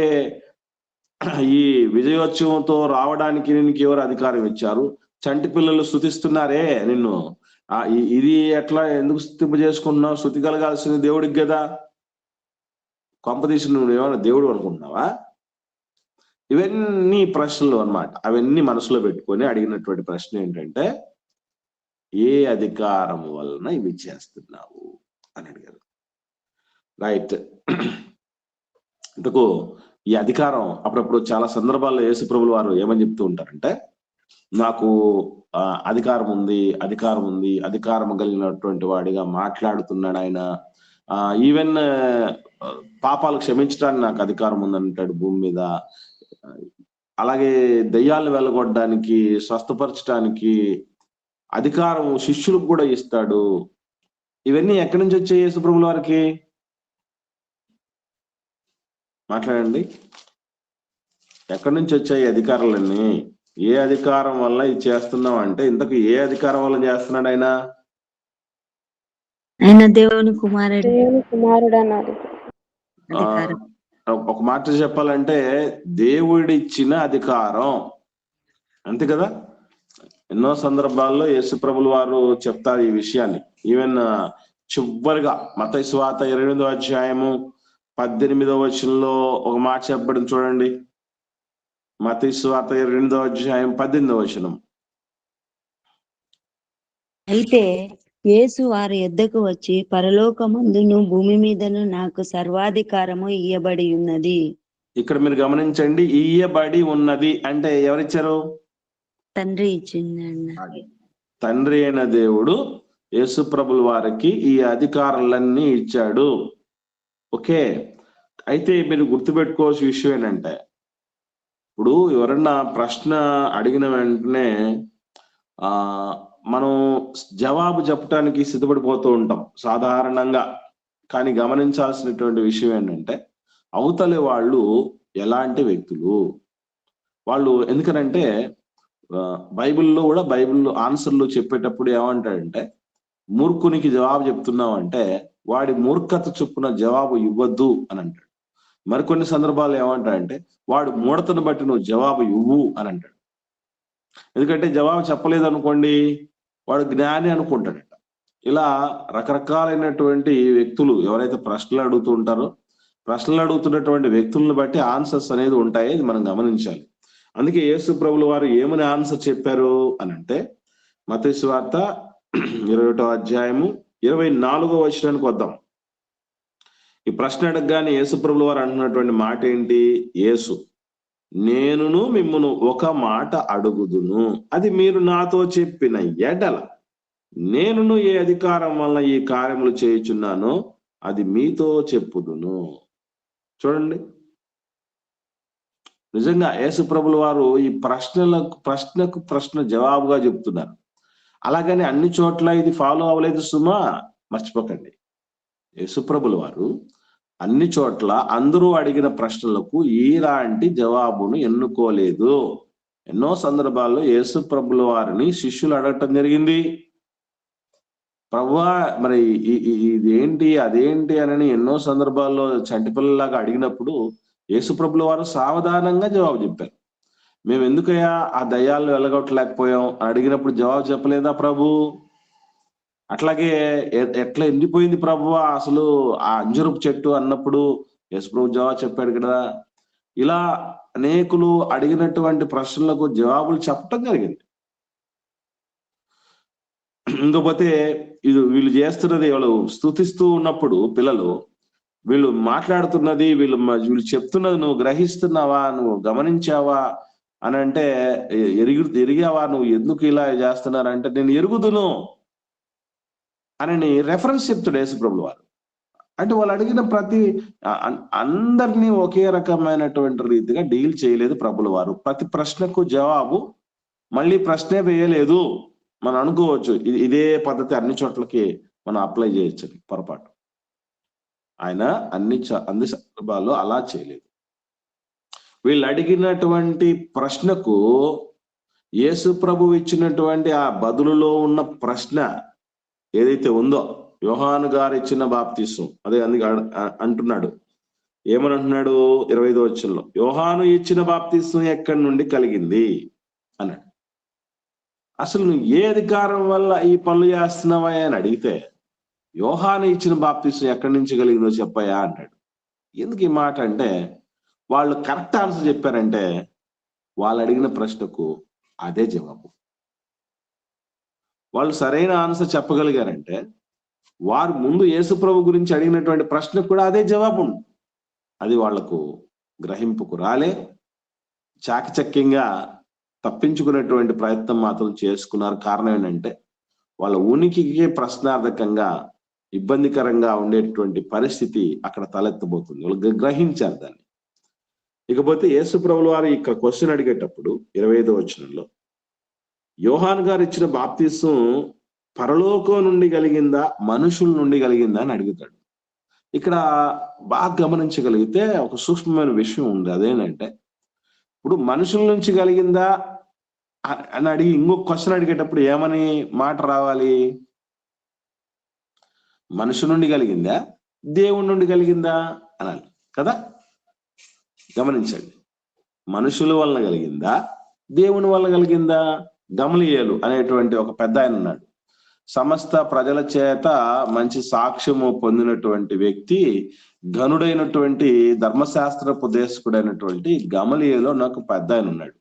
ఈ విజయోత్సవంతో రావడానికి నీకు ఎవరు అధికారం ఇచ్చారు? చంటి పిల్లలు స్తుతిస్తున్నారే నిన్ను, ఇది ఎట్లా ఎందుకు స్తుతింప చేసుకుంటున్నావు? స్తుతి కలగాల్సింది దేవుడికి కదా. కొంపదీసి నువ్వు ఏమైనా దేవుడు అనుకుంటున్నావా? ఇవన్నీ ప్రశ్నలు అన్నమాట. అవన్నీ మనసులో పెట్టుకొని అడిగినటువంటి ప్రశ్న ఏంటంటే, ఏ అధికారం వలన ఇవి చేస్తున్నావు అని అడిగారు. రైట్. ఇంతకు ఈ అధికారం అప్పుడప్పుడు చాలా సందర్భాల్లో యేసుప్రభుల వారు ఏమని చెప్తూ ఉంటారంటే, నాకు అధికారం ఉంది, అధికారం కలిగినటువంటి వాడిగా మాట్లాడుతున్నాడు ఆయన. ఈవెన్ పాపాలు క్షమించడానికి నాకు అధికారం ఉందంటాడు భూమి మీద. అలాగే దయ్యాలను వెళ్ళగొట్టడానికి, స్వస్థపరచడానికి అధికారం శిష్యులకు కూడా ఇస్తాడు. ఇవన్నీ ఎక్కడి నుంచి వచ్చాయి యేసుప్రభుల వారికి? మాట్లాడండి. ఎక్కడి నుంచి వచ్చాయి అధికారాలన్నీ? ఏ అధికారం వల్ల ఇది చేస్తున్నావు అంటే, ఇంతకు ఏ అధికారం వల్ల చేస్తున్నాడు ఆయన? ఆయన దేవుని కుమారుడు అన్నారు. ఒక మాట చెప్పాలంటే దేవుడిచ్చిన అధికారం, అంతే కదా. ఎన్నో సందర్భాల్లో యేసుప్రభుల వారు చెప్తారు ఈ విషయాన్ని. ఈవెన్ చివరిగా మత్తయి సువార్త 28వ అధ్యాయము 18వ వచనంలో ఒక మాట చెప్పబడింది చూడండి. మత్తయి సువార్త 28వ అధ్యాయం 18వ వచనం. అయితే యేసు వారి యొద్దకు వచ్చి, పరలోకమందును భూమి మీదను నాకు సర్వాధికారము ఇయ్యబడి ఉన్నది. ఇక్కడ మీరు గమనించండి, ఇయ్యబడి ఉన్నది అంటే ఎవరిచ్చారు? తండ్రి ఇచ్చిందండి. తండ్రి అయిన దేవుడు యేసుప్రభుల వారికి ఈ అధికారాలన్నీ ఇచ్చాడు. ఓకే. అయితే మీరు గుర్తుపెట్టుకోవాల్సిన విషయం ఏంటంటే, ఇప్పుడు ఎవరన్నా ప్రశ్న అడిగిన వెంటనే మనం జవాబు చెప్పడానికి సిద్ధపడిపోతూ ఉంటాం సాధారణంగా. కానీ గమనించాల్సినటువంటి విషయం ఏంటంటే, అవతలి వాళ్ళు ఎలాంటి వ్యక్తులు వాళ్ళు. ఎందుకనంటే బైబిల్లో కూడా, బైబిల్లో ఆన్సర్లు చెప్పేటప్పుడు ఏమంటాడంటే, మూర్ఖునికి జవాబు చెప్తున్నావు అంటే వాడి మూర్ఖత చొప్పున జవాబు ఇవ్వద్దు అని అంటాడు. మరికొన్ని సందర్భాలు ఏమంటాడంటే, వాడు మూఢతను బట్టి నువ్వు జవాబు ఇవ్వు అని అంటాడు. ఎందుకంటే జవాబు చెప్పలేదు అనుకోండి, వాడు జ్ఞాని అనుకుంటాడట. ఇలా రకరకాలైనటువంటి వ్యక్తులు ఎవరైతే ప్రశ్నలు అడుగుతూ ఉంటారో, ప్రశ్నలు అడుగుతున్నటువంటి వ్యక్తులను బట్టి ఆన్సర్స్ అనేది ఉంటాయి. ఇది మనం గమనించాలి. అందుకే యేసుప్రభుల వారు ఏమని ఆన్సర్ చెప్పారు అని అంటే, మత్తయి సువార్త 21వ అధ్యాయము 24వ వచనానికి వద్దాం. ఈ ప్రశ్న అడగగానే యేసుప్రభుల వారు అంటున్నటువంటి మాట ఏంటి? యేసు, నేనును మిమ్మును ఒక మాట అడుగుదును, అది మీరు నాతో చెప్పిన ఎడల నేనును ఏ అధికారం వలన ఈ కార్యములు చేయుచున్నానో అది మీతో చెప్పుదును. చూడండి, నిజంగా యేసు ప్రభుల వారు ఈ ప్రశ్నకు ప్రశ్న జవాబుగా చెప్తున్నారు. అలాగని అన్ని చోట్ల ఇది ఫాలో అవ్వలేదు సుమా, మర్చిపోకండి. యేసు ప్రభుల వారు అన్ని చోట్ల అందరూ అడిగిన ప్రశ్నలకు ఈలాంటి జవాబును ఎన్నుకోలేదు. ఎన్నో సందర్భాల్లో యేసు ప్రభుల వారిని శిష్యులు అడగటం జరిగింది. ప్రభువా, మరి ఇదేంటి అదేంటి అని ఎన్నో సందర్భాల్లో చంటిపిల్లలాగా అడిగినప్పుడు యేసు ప్రభుల వారు సావధానంగా జవాబు చెప్పారు. మేము ఎందుకయ్యా ఆ దయ్యాలను వెళ్ళగొట్టలేకపోయాం అని అడిగినప్పుడు జవాబు చెప్పలేదా ప్రభు? అట్లాగే ఎట్లా ఎండిపోయింది ప్రభువా అసలు ఆ అంజురపు చెట్టు అన్నప్పుడు యేసు ప్రభు జవాబు చెప్పాడు కదా. ఇలా అనేకులు అడిగినటువంటి ప్రశ్నలకు జవాబులు చెప్పటం జరిగింది. ఇంకపోతే వీళ్ళు చేస్తున్నది, వాళ్ళు స్తుతిస్తూ ఉన్నప్పుడు పిల్లలు వీళ్ళు మాట్లాడుతున్నది, వీళ్ళు చెప్తున్నది నువ్వు గ్రహిస్తున్నావా, నువ్వు గమనించావా అని అంటే, ఎరిగావా, నువ్వు ఎందుకు ఇలా చేస్తున్నారంటే నేను ఎరుగుదును అని రెఫరెన్స్ చెప్తాడు యేసు ప్రభుల వారు. అంటే వాళ్ళు అడిగిన ప్రతి అందరినీ ఒకే రకమైనటువంటి రీతిగా డీల్ చేయలేదు ప్రభుల వారు. ప్రతి ప్రశ్నకు జవాబు మళ్ళీ ప్రశ్నే వేయలేదు. మనం అనుకోవచ్చు ఇదే పద్ధతి అన్ని చోట్లకి మనం అప్లై చేయొచ్చు, పొరపాటు. ఆయన అన్ని సందర్భాల్లో అలా చేయలేదు. వీళ్ళు అడిగినటువంటి ప్రశ్నకు యేసు ప్రభు ఇచ్చినటువంటి ఆ బదులులో ఉన్న ప్రశ్న ఏదైతే ఉందో, యోహాను గారు ఇచ్చిన బాప్తిసం, అదే అందుకే అంటున్నాడు. ఏమని అంటున్నాడు 25వ వచనంలో, యోహాను ఇచ్చిన బాప్తిసం ఎక్కడి నుండి కలిగింది అన్నాడు. అసలు నువ్వు ఏ అధికారం వల్ల ఈ పనులు చేస్తున్నావా అని అడిగితే, యోహాను ఇచ్చిన బాప్తిసం ఎక్కడి నుంచి కలిగిందో చెప్పాయా అన్నాడు. ఎందుకు ఈ మాట అంటే, వాళ్ళు కరెక్ట్ ఆన్సర్ చెప్పారంటే వాళ్ళు అడిగిన ప్రశ్నకు అదే జవాబు. వాళ్ళు సరైన ఆన్సర్ చెప్పగలిగారంటే వారు ముందు యేసు ప్రభు గురించి అడిగినటువంటి ప్రశ్నకు కూడా అదే జవాబు ఉంది. అది వాళ్లకు గ్రహింపుకు రాలే. చాకచక్యంగా తప్పించుకునేటువంటి ప్రయత్నం మాత్రం చేసుకున్నారు. కారణం ఏంటంటే వాళ్ళ ఉనికికి ప్రశ్నార్థకంగా ఇబ్బందికరంగా ఉండేటువంటి పరిస్థితి అక్కడ తలెత్తబోతుంది. వాళ్ళు గ్రహించారు దాన్ని. ఇకపోతే యేసు ప్రభుల వారు ఇక్కడ క్వశ్చన్ అడిగేటప్పుడు 25వ వచనంలో, యోహాను గారు ఇచ్చిన బాప్తిసం పరలోకం నుండి కలిగిందా మనుషుల నుండి కలిగిందా అని అడుగుతాడు. ఇక్కడ బాగా గమనించగలిగితే ఒక సూక్ష్మమైన విషయం ఉంది. అదేంటంటే, ఇప్పుడు మనుషుల నుంచి కలిగిందా అని అడిగి ఇంకొక క్వశ్చన్ అడిగేటప్పుడు ఏమని మాట రావాలి? మనుషు నుండి కలిగిందా దేవుడి నుండి కలిగిందా అనాలి కదా. గమనించండి, మనుషుల వలన కలిగిందా దేవుని వలన కలిగిందా? గమలీయేలు అనేటువంటి ఒక పెద్ద ఆయన ఉన్నాడు. సమస్త ప్రజల చేత మంచి సాక్ష్యము పొందినటువంటి వ్యక్తి, ఘనుడైనటువంటి ధర్మశాస్త్ర ఉపదేశకుడైనటువంటి గమలీయేలు నాకు పెద్ద ఆయన ఉన్నాడు.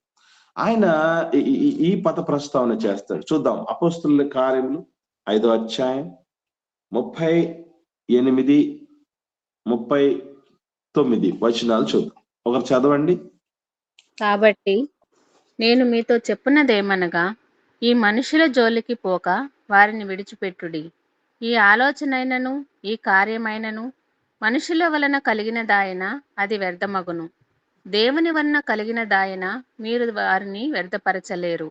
ఆయన ఈ పద ప్రస్తావన చేస్తాడు. చూద్దాం, అపోస్తుల కార్యములు 5వ అధ్యాయం 38, 39 వచనాలు చూద్దాం. ఒకరు చదవండి. కాబట్టి నేను మీతో చెప్పున్నదేమనగా, ఈ మనుషుల జోలికి పోక వారిని విడిచిపెట్టుడి. ఈ ఆలోచనైనను ఈ కార్యమైనను మనుషుల వలన కలిగినదాయన అది వ్యర్థమగును. దేవుని వలన కలిగినదాయన మీరు వారిని వ్యర్థపరచలేరు.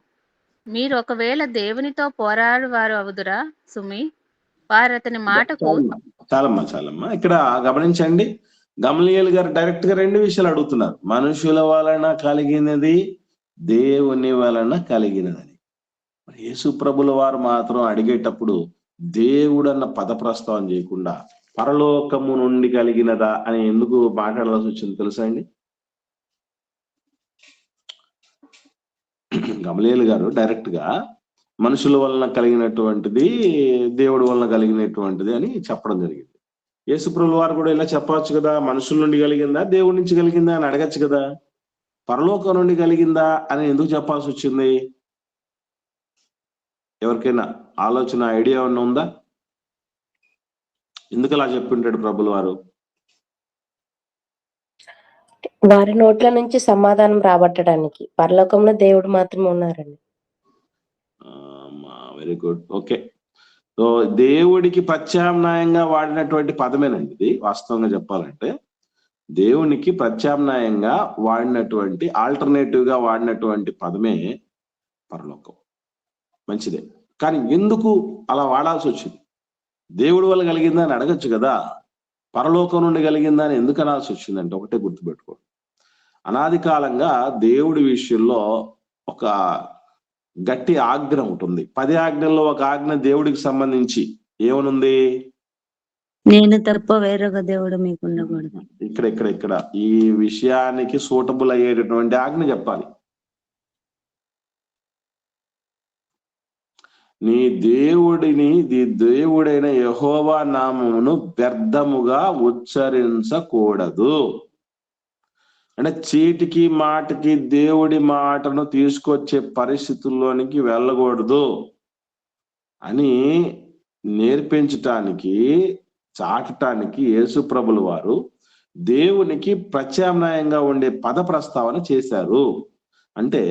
మీరు ఒకవేళ దేవునితో పోరాడు వారు అవుదురా సుమి? వారు అతని మాటకు చాలమ్మా ఇక్కడ గమనించండి. గమలీయేలు గారు డైరెక్ట్ గా 2 విషయాలు అడుగుతున్నారు. మనుషుల వలన కలిగినది, దేవుని వలన కలిగినదని. యేసు ప్రభుల వారు మాత్రం అడిగేటప్పుడు దేవుడు అన్న పద ప్రస్తావన చేయకుండా పరలోకము నుండి కలిగినదా అని ఎందుకు మాట్లాడాల్సి వచ్చింది తెలుసా అండి? గమలీయేలు గారు డైరెక్ట్ గా మనుషుల వలన కలిగినటువంటిది, దేవుడి వలన కలిగినటువంటిది అని చెప్పడం జరిగింది. యేసు ప్రభుల వారు కూడా ఇలా చెప్పవచ్చు కదా, మనుషుల నుండి కలిగిందా దేవుడి నుంచి కలిగిందా అని అడగచ్చు కదా. పరలోకం నుండి కలిగిందా అని ఎందుకు చెప్పాల్సి వచ్చింది? ఎవరికైనా ఆలోచన, ఐడియా ఏమన్నా ఉందా? ఎందుకు అలా చెప్పింటాడు ప్రభుల వారు? వారి నోట్ల నుంచి సమాధానం రాబట్టడానికి. పరలోకంలో దేవుడు మాత్రమే ఉన్నారండి. Very good, okay. సో దేవుడికి ప్రత్యామ్నాయంగా వాడినటువంటి పదమేనండి ఇది. వాస్తవంగా చెప్పాలంటే దేవునికి ప్రత్యామ్నాయంగా వాడినటువంటి ఆల్టర్నేటివ్ గా వాడినటువంటి పదమే పరలోకం. మంచిదే, కానీ ఎందుకు అలా వాడాల్సి వచ్చింది? దేవుడి వల్ల కలిగిందా అని అడగచ్చు కదా. పరలోకం నుండి కలిగిందా అని ఎందుకు అనాల్సి వచ్చిందంటే ఒకటే గుర్తుపెట్టుకోండి, అనాది కాలంగా దేవుడి విషయంలో ఒక గట్టి ఆజ్ఞ ఉంటుంది. 10 ఆజ్ఞల్లో ఒక ఆజ్ఞ దేవుడికి సంబంధించి ఏమనుంది? నేను తప్ప వేరొక దేవుడు మీకు ఉండకూడదు. ఇక్కడ ఈ విషయానికి సూటబుల్ అయ్యేటటువంటి ఆజ్ఞ చెప్పాలి. నీ దేవుడైన యెహోవా నామమును వ్యర్థముగా ఉచ్చరించకూడదు. అంటే చీటికి మాటకి దేవుడి మాటను తీసుకొచ్చే పరిస్థితుల్లోనికి వెళ్ళకూడదు అని నేర్పించటానికి, చాటటానికి యేసు ప్రభుల వారు దేవునికి ప్రత్యామ్నాయంగా ఉండే పద ప్రస్తావన చేశారు. అంటే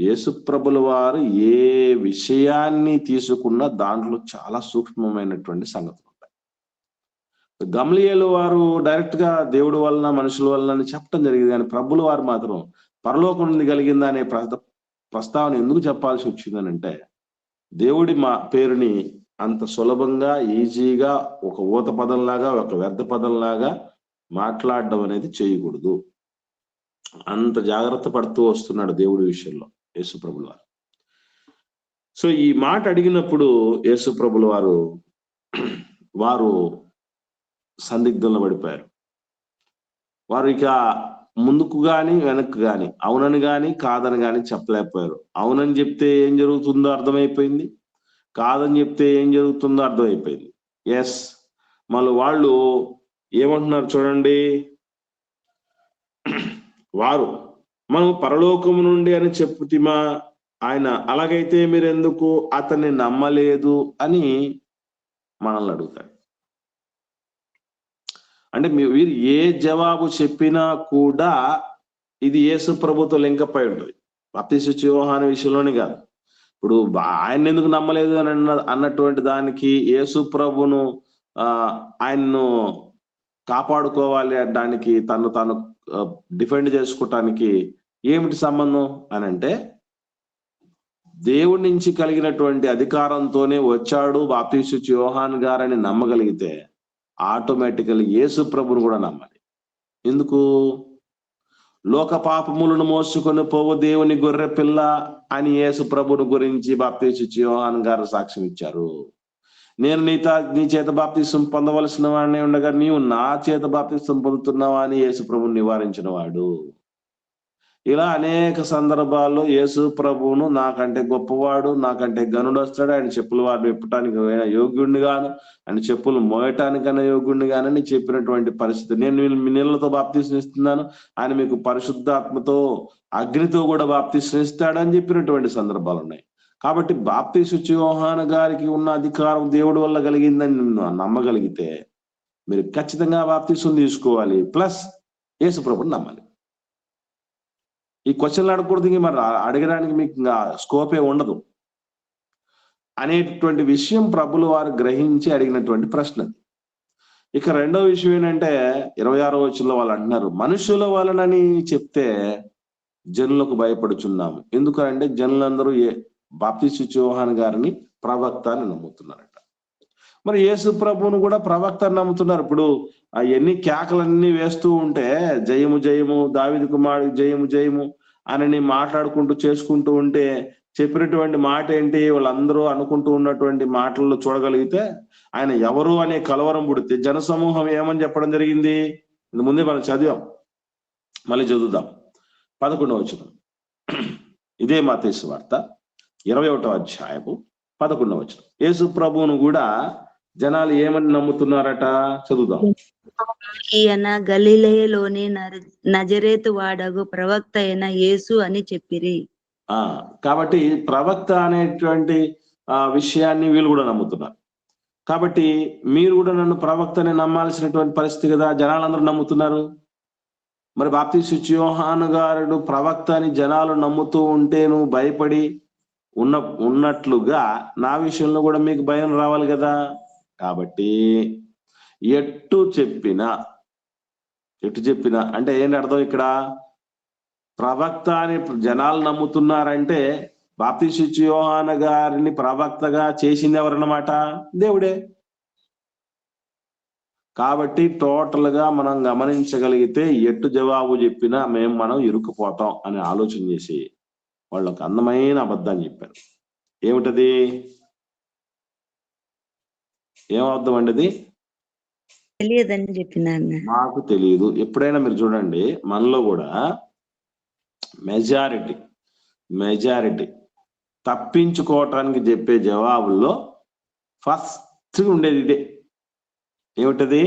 యేసు ప్రభుల వారు ఏ విషయాన్ని తీసుకున్నా దాంట్లో చాలా సూక్ష్మమైనటువంటి సంగతులు ఉంటాయి. గమలీయేలు వారు డైరెక్ట్ గా దేవుడి వలన మనుషుల వలన అని చెప్పడం జరిగింది, కానీ ప్రభుల వారు మాత్రం పరలోకం నుండి కలిగిందా అనే ప్రస్తావన ఎందుకు చెప్పాల్సి వచ్చిందనంటే దేవుడి పేరుని అంత సులభంగా ఈజీగా ఒక ఊత పదంలాగా, ఒక వ్యర్థ పదంలాగా మాట్లాడడం అనేది చేయకూడదు. అంత జాగ్రత్త పడుతూ వస్తున్నాడు దేవుడి విషయంలో యేసు ప్రభుల వారు. సో ఈ మాట అడిగినప్పుడు యేసు ప్రభుల వారు సందిగ్ధంలో పడిపోయారు. వారు ఇక ముందుకు గాని వెనక్కు గాని, అవునని గాని కాదని గాని చెప్పలేకపోయారు. అవునని చెప్తే ఏం జరుగుతుందో అర్థమైపోయింది, కాదని చెప్తే ఏం జరుగుతుందో అర్థమైపోయింది. ఎస్, మళ్ళీ వాళ్ళు ఏమంటున్నారు చూడండి, వారు మనం పరలోకము నుండి అని చెప్పుతిమా, ఆయన అలాగైతే మీరెందుకు అతన్ని నమ్మలేదు అని మనల్ని అడుగుతాడు. అంటే వీరు ఏ జవాబు చెప్పినా కూడా ఇది యేసు ప్రభుతో లింకప్ అయి ఉంటుంది. బాప్తిస్మ యోహాను విషయంలోనే కాదు, ఇప్పుడు ఆయన ఎందుకు నమ్మలేదు అని అన్నటువంటి దానికి యేసు ప్రభును ఆయన్ను కాపాడుకోవాలి అనడానికి, తాను డిఫెండ్ చేసుకోవటానికి ఏమిటి సంబంధం అని అంటే, దేవుడి నుంచి కలిగినటువంటి అధికారంతోనే వచ్చాడు బాప్తిస్మ యోహాను గారని నమ్మగలిగితే ఆటోమేటికల్ యేసు ప్రభును కూడా నమ్మాలి. ఎందుకు? లోక పాపములను మోసుకొని పోవు దేవుని గొర్రె పిల్ల అని యేసు ప్రభుని గురించి బాప్తిస్మ యోహాను గారు సాక్ష్యం ఇచ్చారు. నేను నీ చేత బాప్తిస్మం పొందవలసిన వాడిని ఉండగా నీవు నా చేత బాప్తిస్మం పొందుతున్నావా అని యేసు ప్రభుని నివారించిన వాడు. ఇలా అనేక సందర్భాల్లో యేసు ప్రభువును నాకంటే గొప్పవాడు, నాకంటే గనుడు వస్తాడు, ఆయన చెప్పులు వారు విప్పటానికి యోగ్యుడిని గాను, ఆయన చెప్పులు మోయటానికైనా యోగ్యుడిని గానని చెప్పినటువంటి పరిస్థితి. నేను మీ నీళ్లతో బాప్తిస్మం ఇస్తున్నాను, ఆయన మీకు పరిశుద్ధాత్మతో అగ్నితో కూడా బాప్తిస్మం ఇస్తాడని చెప్పినటువంటి సందర్భాలు ఉన్నాయి. కాబట్టి బాప్తిస్మ యోహాను గారికి ఉన్న అధికారం దేవుడి వల్ల కలిగిందని నమ్మగలిగితే మీరు ఖచ్చితంగా బాప్తిస్మం తీసుకోవాలి, ప్లస్ యేసు ప్రభుని నమ్మాలి. ఈ క్వశ్చన్లు అడగకూడదు, మరి అడగడానికి మీకు ఇంకా స్కోపే ఉండదు అనేటటువంటి విషయం ప్రభుల వారు గ్రహించి అడిగినటువంటి ప్రశ్న. ఇక రెండో విషయం ఏంటంటే 26వ వచనంలో వాళ్ళు అంటున్నారు, మనుషుల వలనని చెప్తే జనులకు భయపడుచున్నాము. ఎందుకంటే జనులందరూ బాప్తిస్మ యోహాను గారిని ప్రవక్త అని నమ్ముతున్నారట. మరి యేసు ప్రభువును కూడా ప్రవక్త అని నమ్ముతున్నారు. ఇప్పుడు ఎన్ని కేకలన్నీ వేస్తూ ఉంటే జయము జయము దావీదు కుమారుడు జయము జయము అని మాట్లాడుకుంటూ చేసుకుంటూ ఉంటే చెప్పినటువంటి మాట ఏంటి? వాళ్ళందరూ అనుకుంటూ ఉన్నటువంటి మాటల్లో చూడగలిగితే ఆయన ఎవరు అనే కలవరం పుడితే జనసమూహం ఏమని చెప్పడం జరిగింది? ముందే మనం చదివాం, మళ్ళీ చదువుదాం. 11వ వచనం, ఇదే మత్తయి సువార్త 21వ అధ్యాయము 11వ వచనం. యేసు ప్రభువును కూడా జనాలు ఏమని నమ్ముతున్నారట? చదువుదాం. ఈయన గలిలయలోని నజరేతు వాడగు ప్రవక్త అయిన యేసు అని చెప్పిరి. కాబట్టి ప్రవక్త అనేటువంటి విషయాన్ని వీళ్ళు కూడా నమ్ముతున్నారు. కాబట్టి మీరు కూడా నన్ను ప్రవక్తని నమ్మాల్సినటువంటి పరిస్థితి కదా. జనాలందరూ నమ్ముతున్నారు. మరి బాప్తిస్మ యోహాను గారు ప్రవక్త అని జనాలు నమ్ముతూ ఉంటే నువ్వు భయపడి ఉన్నట్లుగా నా విషయంలో కూడా మీకు భయం రావాలి కదా. కాబట్టి ఎటు చెప్పినా అంటే ఏంటి అర్థం ఇక్కడ? ప్రవక్త అని జనాలు నమ్ముతున్నారంటే బాప్తిస్మిచ్చు యోహాను గారిని ప్రవక్తగా చేసింది ఎవరన్నమాట? దేవుడే. కాబట్టి టోటల్ గా మనం గమనించగలిగితే ఎటు జవాబు చెప్పినా మనం ఇరుక్కుపోతాం అని ఆలోచన చేసి వాళ్ళు ఒక అందమైన అబద్ధాన్ని చెప్పారు. ఏమిటది? ఏం అబద్ధం అండి అది? తెలియదని చెప్పినారు. మాకు తెలియదు. ఎప్పుడైనా మీరు చూడండి, మనలో కూడా మెజారిటీ తప్పించుకోవటానికి చెప్పే జవాబుల్లో ఫస్ట్ ఉండేది ఇదే. ఏమిటది?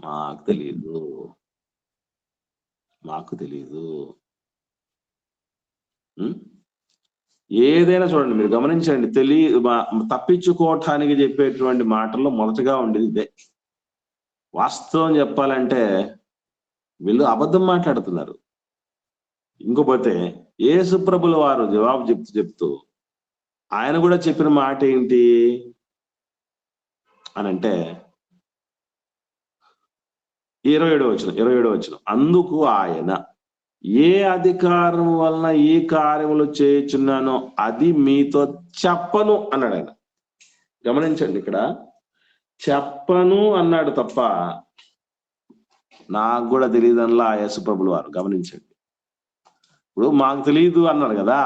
మాకు తెలియదు. ఏదైనా చూడండి, మీరు గమనించండి, తప్పించుకోవటానికి చెప్పేటువంటి మాటల్లో మొదటగా ఉండేది ఇదే. వాస్తవం చెప్పాలంటే వీళ్ళు అబద్ధం మాట్లాడుతున్నారు. ఇంకోపోతే యేసుప్రభుల వారు జవాబు చెప్తూ ఆయన కూడా చెప్పిన మాట ఏంటి అనంటే 27వ వచనం, అందుకు ఆయన, ఏ అధికారం వలన ఈ కార్యములు చేయుచున్నానో అది మీతో చెప్పను అన్నాడు ఆయన. గమనించండి, ఇక్కడ చెప్పను అన్నాడు తప్ప నాకు కూడా తెలియదు అనలా యేసుప్రభుల వారు. గమనించండి, ఇప్పుడు మాకు తెలియదు అన్నారు కదా,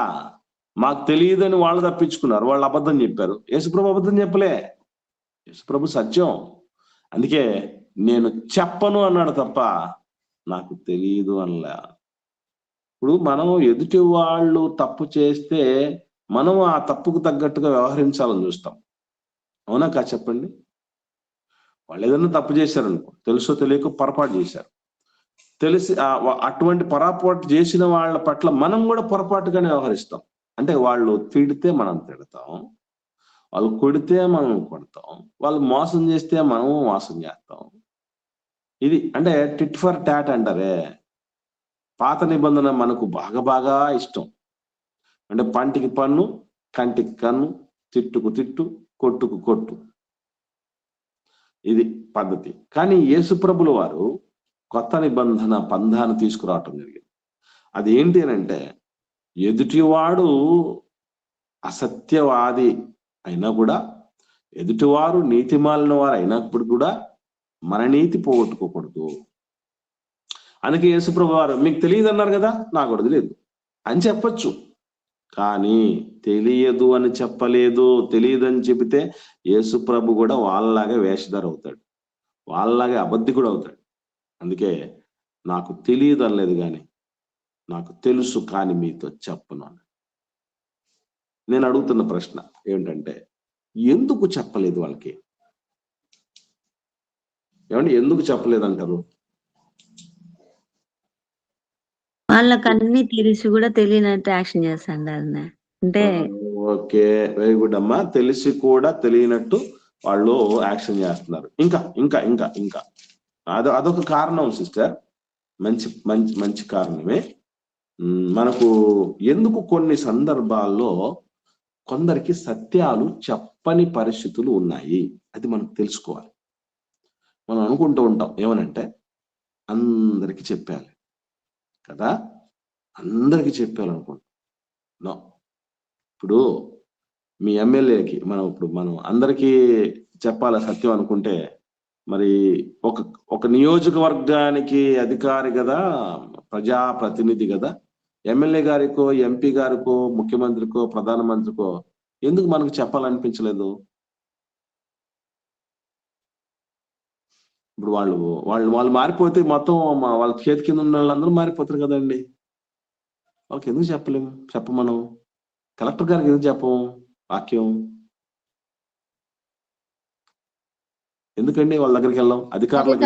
మాకు తెలియదు అని వాళ్ళు తప్పించుకున్నారు, వాళ్ళు అబద్ధం చెప్పారు. యేసుప్రభు అబద్ధం చెప్పలే, యేసుప్రభు సత్యం. అందుకే నేను చెప్పను అన్నాడు తప్ప నాకు తెలియదు అనలే. ఇప్పుడు మనం ఎదుటి వాళ్ళు తప్పు చేస్తే మనం ఆ తప్పుకు తగ్గట్టుగా వ్యవహరించాలని చూస్తాం. అవునా కా చెప్పండి? వాళ్ళు ఏదైనా తప్పు చేశారనుకో, తెలుసో తెలియక పొరపాటు చేశారు, తెలిసి అటువంటి పొరపాటు చేసిన వాళ్ళ పట్ల మనం కూడా పొరపాటుగానే వ్యవహరిస్తాం. అంటే వాళ్ళు తిడితే మనం తిడతాం, వాళ్ళు కొడితే మనం కొడతాం, వాళ్ళు మోసం చేస్తే మనం మోసం చేస్తాం. ఇది అంటే టిట్ ఫర్ టాట్ అంటారే. పాత నిబంధన మనకు బాగా ఇష్టం. అంటే పంటికి పన్ను, కంటికి కన్ను, తిట్టుకు తిట్టు, కొట్టుకు కొట్టు, ఇది పద్ధతి. కానీ యేసుప్రభుల వారు కొత్త నిబంధన పంధాన్ని తీసుకురావటం జరిగింది. అది ఏంటి అని అంటే, ఎదుటివాడు అసత్యవాది అయినా కూడా, ఎదుటివారు నీతిమాలిన వారు అయినప్పుడు కూడా మన నీతి పోగొట్టుకోకూడదు. అందుకే యేసుప్రభు వారు మీకు తెలియదు అన్నారు కదా, నాకు కూడా తెలియదు అని చెప్పొచ్చు. కానీ తెలియదు అని చెప్పలేదు. తెలియదని చెబితే యేసుప్రభు కూడా వాళ్ళలాగే వేషధార అవుతాడు, వాళ్ళలాగే అబద్ధికుడు అవుతాడు. అందుకే నాకు తెలియదు అనలేదు, కానీ నాకు తెలుసు కానీ మీతో చెప్పను. నేను అడుగుతున్న ప్రశ్న ఏమిటంటే, ఎందుకు చెప్పలేదు వాళ్ళకి? ఏమంటే ఎందుకు చెప్పలేదు అంటారు? వాళ్ళకి అన్ని తెలిసి కూడా తెలియనట్టు యాక్షన్ చేస్తాండారు. అంటే ఓకే, వెరీ గుడ్ అమ్మా. తెలిసి కూడా తెలియనట్టు వాళ్ళు యాక్షన్ చేస్తున్నారు. ఇంకా ఇంకా ఇంకా ఇంకా అదొక కారణం సిస్టర్, మంచి మంచి మంచి కారణమే. మనకు ఎందుకు కొన్ని సందర్భాల్లో కొందరికి సత్యాలు చెప్పని పరిస్థితులు ఉన్నాయి, అది మనం తెలుసుకోవాలి. మనం అనుకుంటూ ఉంటాం ఏమనంటే అందరికి చెప్పాలి కదా, అందరికి చెప్పాలనుకుంటాం. నో, ఇప్పుడు మీ ఎమ్మెల్యేకి మనం అందరికీ చెప్పాల సత్యం అనుకుంటే, మరి ఒక నియోజకవర్గానికి అధికారి కదా, ప్రజాప్రతినిధి కదా, ఎమ్మెల్యే గారికో, ఎంపీ గారికో, ముఖ్యమంత్రికో, ప్రధానమంత్రికో ఎందుకు మనకు చెప్పాలనిపించలేదు? ఇప్పుడు వాళ్ళు మారిపోతే మొత్తం వాళ్ళ చేతి కింద ఉన్న వాళ్ళందరూ మారిపోతారు కదండి. వాళ్ళకి ఎందుకు చెప్పలేము? చెప్పమనం కలెక్టర్ గారికి ఎందుకు చెప్పము వాక్యం? ఎందుకండి వాళ్ళ దగ్గరికి వెళ్ళాం? అధికారులకు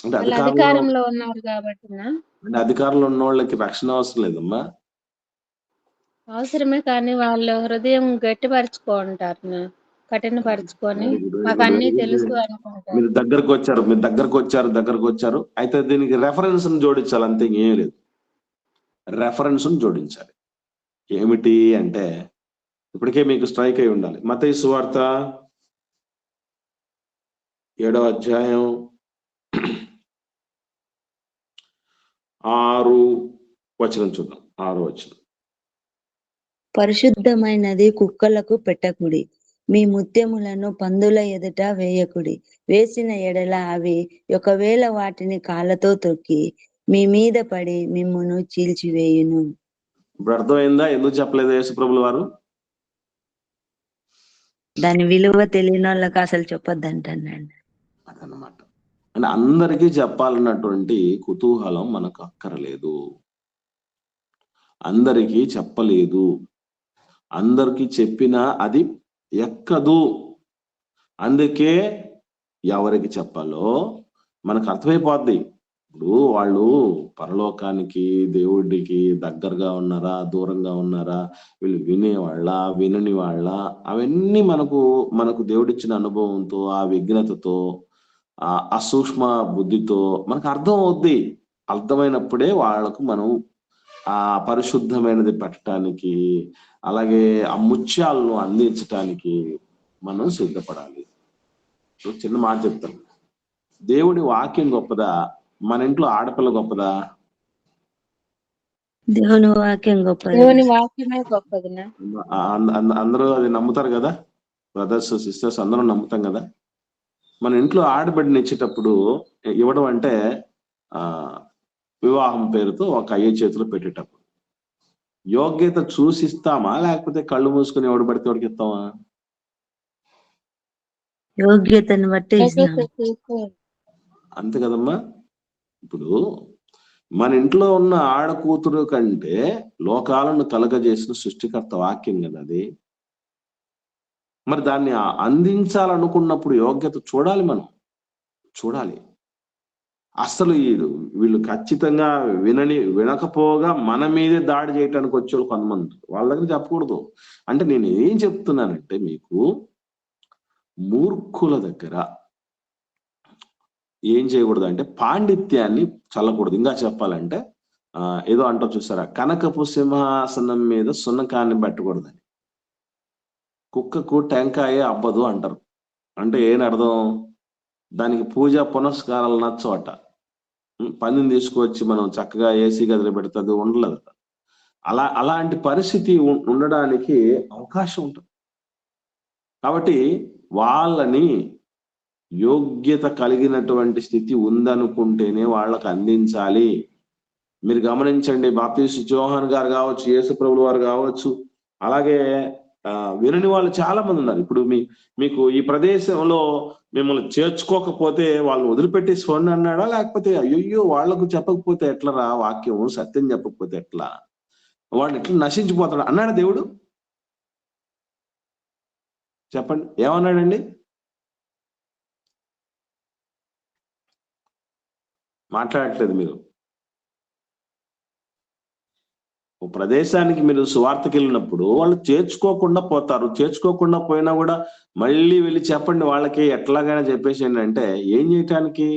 అంటే అధికారంలో ఉన్నారు కాబట్టి. అంటే అధికారంలో ఉన్న వాళ్ళకి రక్షణ అవసరం లేదమ్మా. అవసరమే, కానీ వాళ్ళు హృదయం గట్టిపరుచుకుంటారు, కఠినపరుచుకొని మాకు అన్ని తెలుసు అనుకుంటారు. మీరు దగ్గరకు వచ్చారు అయితే దీనికి రెఫరెన్స్ జోడించాలి, అంతే, ఏం లేదు. రెఫరెన్స్ జోడించాలి. ఏమిటి అంటే ఇప్పటికే మీకు స్ట్రైక్ అయి ఉండాలి. మత్తయి సువార్త 7వ అధ్యాయం 6 వచనం చూద్దాం. 6వ వచనం. పరిశుద్ధమైనది కుక్కలకు పెట్టకుడి, మీ ముత్యములను పందుల ఎదుట వేయకుడి, వేసిన ఎడల అవి ఒకవేళ వాటిని కాళ్ళతో తొక్కి మీ మీద పడి మిమ్మును చీల్చివేయును. ఇప్పుడు అర్థమైందా ఎందుకు చెప్పలేదు యేసుప్రభుల వారు? దాని విలువ తెలియని వాళ్ళకి అసలు చెప్పొద్దంటానండి. అదనమాట. అంటే అందరికీ చెప్పాలన్నటువంటి కుతూహలం మనకు అక్కరలేదు. అందరికీ చెప్పలేదు. అందరికీ చెప్పినా అది ఎక్కదు. అందుకే ఎవరికి చెప్పాలో మనకు అర్థమైపోద్ది. ఇప్పుడు వాళ్ళు పరలోకానికి దేవుడికి దగ్గరగా ఉన్నారా, దూరంగా ఉన్నారా, వీళ్ళు వినేవాళ్ళ, వినని వాళ్ళ, అవన్నీ మనకు దేవుడిచ్చిన అనుభవంతో, ఆ విజ్ఞతతో, ఆ సూక్ష్మ బుద్ధితో మనకు అర్థం అవుద్ది. అర్థమైనప్పుడే వాళ్ళకు మనం ఆ పరిశుద్ధమైనది పెట్టడానికి, అలాగే ఆ ముత్యాలను అందించటానికి మనం సిద్ధపడాలి. చిన్న మాట చెప్తాను. దేవుడి వాక్యం గొప్పదా, మన ఇంట్లో ఆడపిల్ల గొప్పదా? దేవుని వాక్యం గొప్పది. దేవుని వాక్యమే గొప్పది. అందరూ అది నమ్ముతారు కదా, బ్రదర్స్ సిస్టర్స్ అందరూ నమ్ముతాం కదా. మన ఇంట్లో ఆడబిడ్డని ఇచ్చేటప్పుడు ఇవ్వడం అంటే వివాహం పేరుతో ఒక అయ్య చేతిలో పెట్టేటప్పుడు యోగ్యత చూసిస్తామా, లేకపోతే కళ్ళు మూసుకుని ఎవడు పడితే ఎవడికి ఇస్తామా? యోగ్యతను బట్టి అంతే కదమ్మా. ఇప్పుడు మన ఇంట్లో ఉన్న ఆడ కూతురు కంటే లోకాలను కలగజేసిన సృష్టికర్త వాక్యం కదా అది. మరి దాన్ని అందించాలనుకున్నప్పుడు యోగ్యత చూడాలి, మనం చూడాలి. అసలు వీళ్ళు ఖచ్చితంగా వినకపోగా మన మీదే దాడి చేయటానికి వచ్చేవాళ్ళు కొంతమంది. వాళ్ళ దగ్గర చెప్పకూడదు. అంటే నేను ఏం చెప్తున్నానంటే, మీకు మూర్ఖుల దగ్గర ఏం చేయకూడదు అంటే పాండిత్యాన్ని చల్లకూడదు. ఇంకా చెప్పాలంటే ఏదో అంటూ చూసారా, కనకపు సింహాసనం మీద సున్నకాన్ని పెట్టకూడదని. కుక్కకు టెంకాయ అబ్బదు అంటారు. అంటే ఏం అర్థం? దానికి పూజ పునస్కారాలు నచ్చవట. పందిని తీసుకువచ్చి మనం చక్కగా ఏసీ గదిలో పెడుతుంది, ఉండలేదు. అలాంటి పరిస్థితి ఉండడానికి అవకాశం ఉంటుంది. కాబట్టి వాళ్ళని యోగ్యత కలిగినటువంటి స్థితి ఉందనుకుంటేనే వాళ్ళకు అందించాలి. మీరు గమనించండి, బాప్తీసు యోహాను గారు కావచ్చు, యేసుప్రభుల వారు కావచ్చు, అలాగే వినని వాళ్ళు చాలా మంది ఉన్నారు. ఇప్పుడు మీకు ఈ ప్రదేశంలో మిమ్మల్ని చేర్చుకోకపోతే వాళ్ళని వదిలిపెట్టేసి ఫోన్ అన్నాడా, లేకపోతే అయ్యో వాళ్లకు చెప్పకపోతే ఎట్లరా వాక్యం, సత్యం చెప్పకపోతే ఎట్లా, వాడిని ఎట్లా నశించిపోతాడు అన్నాడు దేవుడు? చెప్పండి, ఏమన్నాడండి? మాట్లాడట్లేదు మీరు. ఓ ప్రదేశానికి మీరు సువార్తకి వెళ్ళినప్పుడు వాళ్ళు చేర్చుకోకుండా పోతారు. చేర్చుకోకుండా పోయినా కూడా మళ్ళీ వెళ్ళి చెప్పండి వాళ్ళకి, ఎట్లాగైనా చెప్పేసేయండి అంటే ఏం చేయటానికి?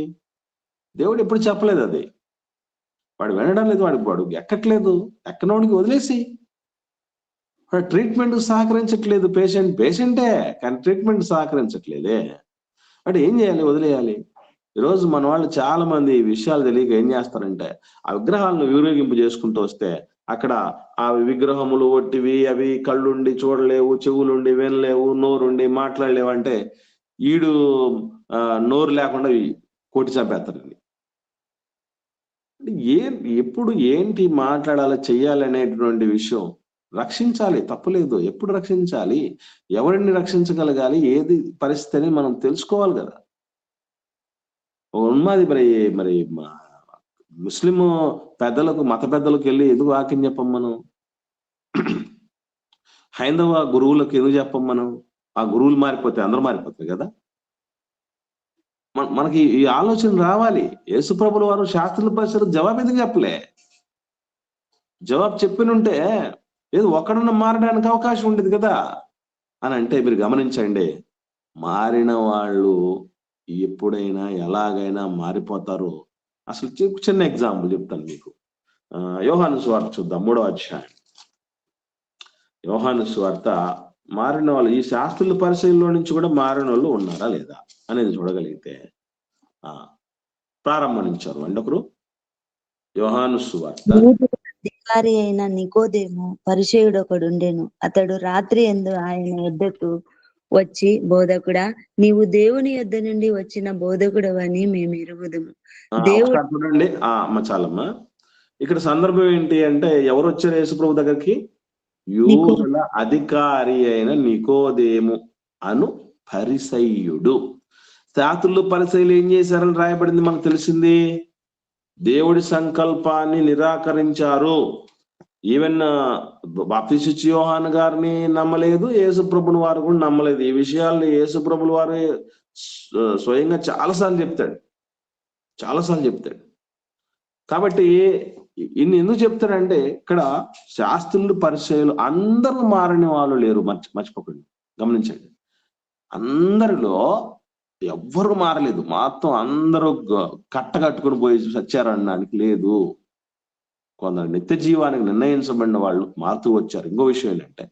దేవుడు ఎప్పుడు చెప్పలేదు అది. వాడు వినడం లేదు, వాడు ఎక్కట్లేదు. ఎక్కనోడికి వదిలేసి. వాడు ట్రీట్మెంట్ సహకరించట్లేదు. పేషెంటే కానీ ట్రీట్మెంట్ సహకరించట్లేదే. అంటే ఏం చేయాలి? వదిలేయాలి. ఈరోజు మన వాళ్ళు చాలా మంది ఈ విషయాలు తెలియక ఏం చేస్తారంటే, ఆ విగ్రహాలను ఊరేగింపు చేసుకుంటూ వస్తే అక్కడ ఆ విగ్రహములు ఒట్టివి, అవి కళ్ళుండి చూడలేవు, చెవులుండి వినలేవు, నోరుండి మాట్లాడలేవు అంటే ఈడు నోరు లేకుండా కొట్టి చంపేస్తారండి. ఎప్పుడు ఏంటి మాట్లాడాలో చెయ్యాలనేటువంటి విషయం రక్షించాలి, తప్పులేదు. ఎప్పుడు రక్షించాలి, ఎవరిని రక్షించగలగాలి, ఏది పరిస్థితి అని మనం తెలుసుకోవాలి కదా. ఉన్నది మరి ముస్లిం పెద్దలకు, మత పెద్దలకు వెళ్ళి ఎందుకు వాక్యం చెప్పం మనం? హైందవ గురువులకు ఎందుకు చెప్పం మనం? ఆ గురువులు మారిపోతే అందరూ మారిపోతారు కదా. మనకి ఈ ఆలోచన రావాలి. యేసుప్రభుల వారు శాస్త్రుల పరిస్థితులకు జవాబు ఎందుకు చెప్పలే? జవాబు చెప్పినుంటే ఏదో ఒక్కడన్నా మారడానికి అవకాశం ఉండేది కదా అని అంటే, మీరు గమనించండి, మారిన వాళ్ళు ఎప్పుడైనా ఎలాగైనా మారిపోతారు. అసలు చిన్న ఎగ్జాంపుల్ చెప్తాను మీకు. యోహాను సువార్త చూద్దాం, 3వ అధ్యాయం. యోహాను సువార్త మారిన వాళ్ళు, ఈ శాస్త్రుల పరిశీలనలో నుంచి కూడా మారిన వాళ్ళు ఉన్నారా లేదా అనేది చూడగలిగితే ప్రారంభించారు అండి ఒకరు. యోహాను సువార్త అధికారి అయిన నికోదేము పరిచయుడు ఒకడుండెను. అతడు రాత్రి యందు ఆయన యొద్దకు వచ్చి, బోధకుడా, నీవు దేవుని యొద్ద నుండి వచ్చిన బోధకుడవని మేము ఎరుగుదుము. దేవుడు చూడండి చాలమ్మా. ఇక్కడ సందర్భం ఏంటి అంటే, ఎవరు వచ్చారు యేసుప్రభు దగ్గరికి? యూదుల అధికారి అయిన నికోదేము అను పరిసయ్యుడు. శాస్త్రులు పరిసయ్యులు ఏం చేశారని రాయబడింది మనకు తెలిసింది. దేవుడి సంకల్పాన్ని నిరాకరించారు. ఈవెన్ బాప్తిస్మిచ్చే యోహాను గారిని నమ్మలేదు, యేసుప్రభుని వారు కూడా నమ్మలేదు. ఈ విషయాల్ని యేసుప్రభుల వారు స్వయంగా చాలాసార్లు చెప్తాడు. కాబట్టి ఇన్ని ఎందుకు చెప్తాడంటే, ఇక్కడ శాస్త్రులు పరిచయాలు అందరూ మారని వాళ్ళు లేరు, మర్చిపోకండి, గమనించండి. అందరిలో ఎవ్వరు మారలేదు, మొత్తం అందరూ కట్టకట్టుకుని పోయి సచ్చారనడానికి లేదు. కొందరు నిత్య జీవానికి నిర్ణయించబడిన వాళ్ళు మారుతూ వచ్చారు. ఇంకో విషయం ఏంటంటే,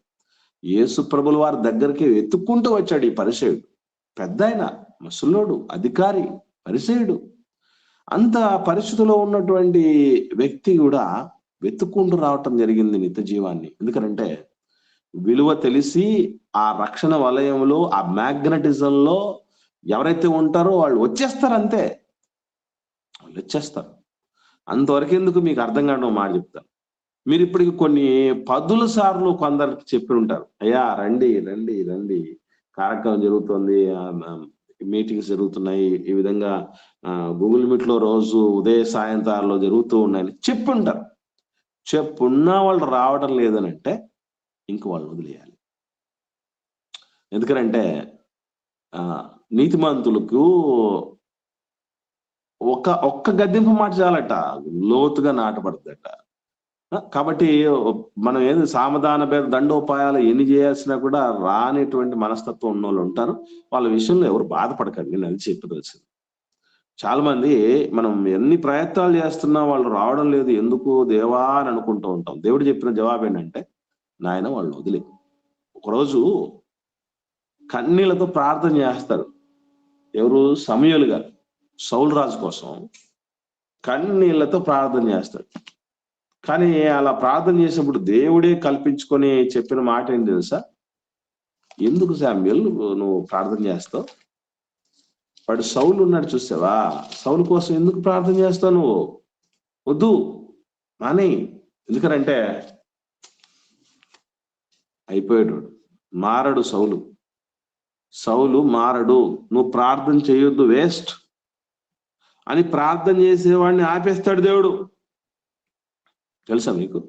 యేసు ప్రభుల వారి దగ్గరికి వెతుక్కుంటూ వచ్చాడు ఈ పరిచయుడు. పెద్ద ఆయన, ముసలోడు, అధికారి, పరిచయుడు. అంత పరిస్థితిలో ఉన్నటువంటి వ్యక్తి కూడా వెతుక్కుంటూ రావటం జరిగింది నిత్య జీవాన్ని. ఎందుకంటే విలువ తెలిసి ఆ రక్షణ వలయంలో, ఆ మ్యాగ్నటిజంలో ఎవరైతే ఉంటారో వాళ్ళు వచ్చేస్తారు. అంతే, వాళ్ళు వచ్చేస్తారు. అంతవరకు ఎందుకు మీకు అర్థం కావడం మాట చెప్తాను. మీరు ఇప్పటికి కొన్ని 10 సార్లు కొందరికి చెప్పి ఉంటారు, అయ్యా రండి రండి రండి, కార్యక్రమం జరుగుతుంది, మీటింగ్స్ జరుగుతున్నాయి, ఈ విధంగా గూగుల్ మీట్ లో రోజు ఉదయ సాయంత్రాల్లో జరుగుతూ ఉన్నాయని చెప్పుంటారు. చెప్పున్నా వాళ్ళు రావడం లేదని అంటే ఇంక వాళ్ళు వదిలేయాలి. ఎందుకంటే నీతిమంతులకు ఒక్క గద్దెంపు మాట చాలట, లోతుగా నాటపడుతుందట. కాబట్టి మనం ఏది సామధాన భేద దండోపాయాలు ఎన్ని చేయాల్సినా కూడా రానిటువంటి మనస్తత్వం ఉన్న వాళ్ళు ఉంటారు. వాళ్ళ విషయంలో ఎవరు బాధపడకండి, నేను అది చెప్పదలిసింది. చాలా మంది మనం ఎన్ని ప్రయత్నాలు చేస్తున్నా వాళ్ళు రావడం లేదు, ఎందుకు దేవా అని అనుకుంటూ ఉంటాం. దేవుడు చెప్పిన జవాబు ఏంటంటే, నాయన వాళ్ళు వదిలే. ఒకరోజు కన్నీళ్లతో ప్రార్థన చేస్తారు. ఎవరు? సమూయేలు గారు సౌలు రాజు కోసం కన్నీళ్లతో ప్రార్థన చేస్తాడు. కానీ అలా ప్రార్థన చేసినప్పుడు దేవుడే కల్పించుకొని చెప్పిన మాట ఏంటి తెలుసా? ఎందుకు శామ్యూయల్ నువ్వు ప్రార్థన చేస్తావు? వాడు సౌలు ఉన్నాడు చూసావా, సౌలు కోసం ఎందుకు ప్రార్థన చేస్తావు నువ్వు? వద్దు మానే. ఎందుకనంటే అయిపోయాడు, మారడు సౌలు మారడు, నువ్వు ప్రార్థన చేయొద్దు, వేస్ట్ అని ప్రార్థన చేసేవాడిని ఆపేస్తాడు దేవుడు. తెలుసా మీకు?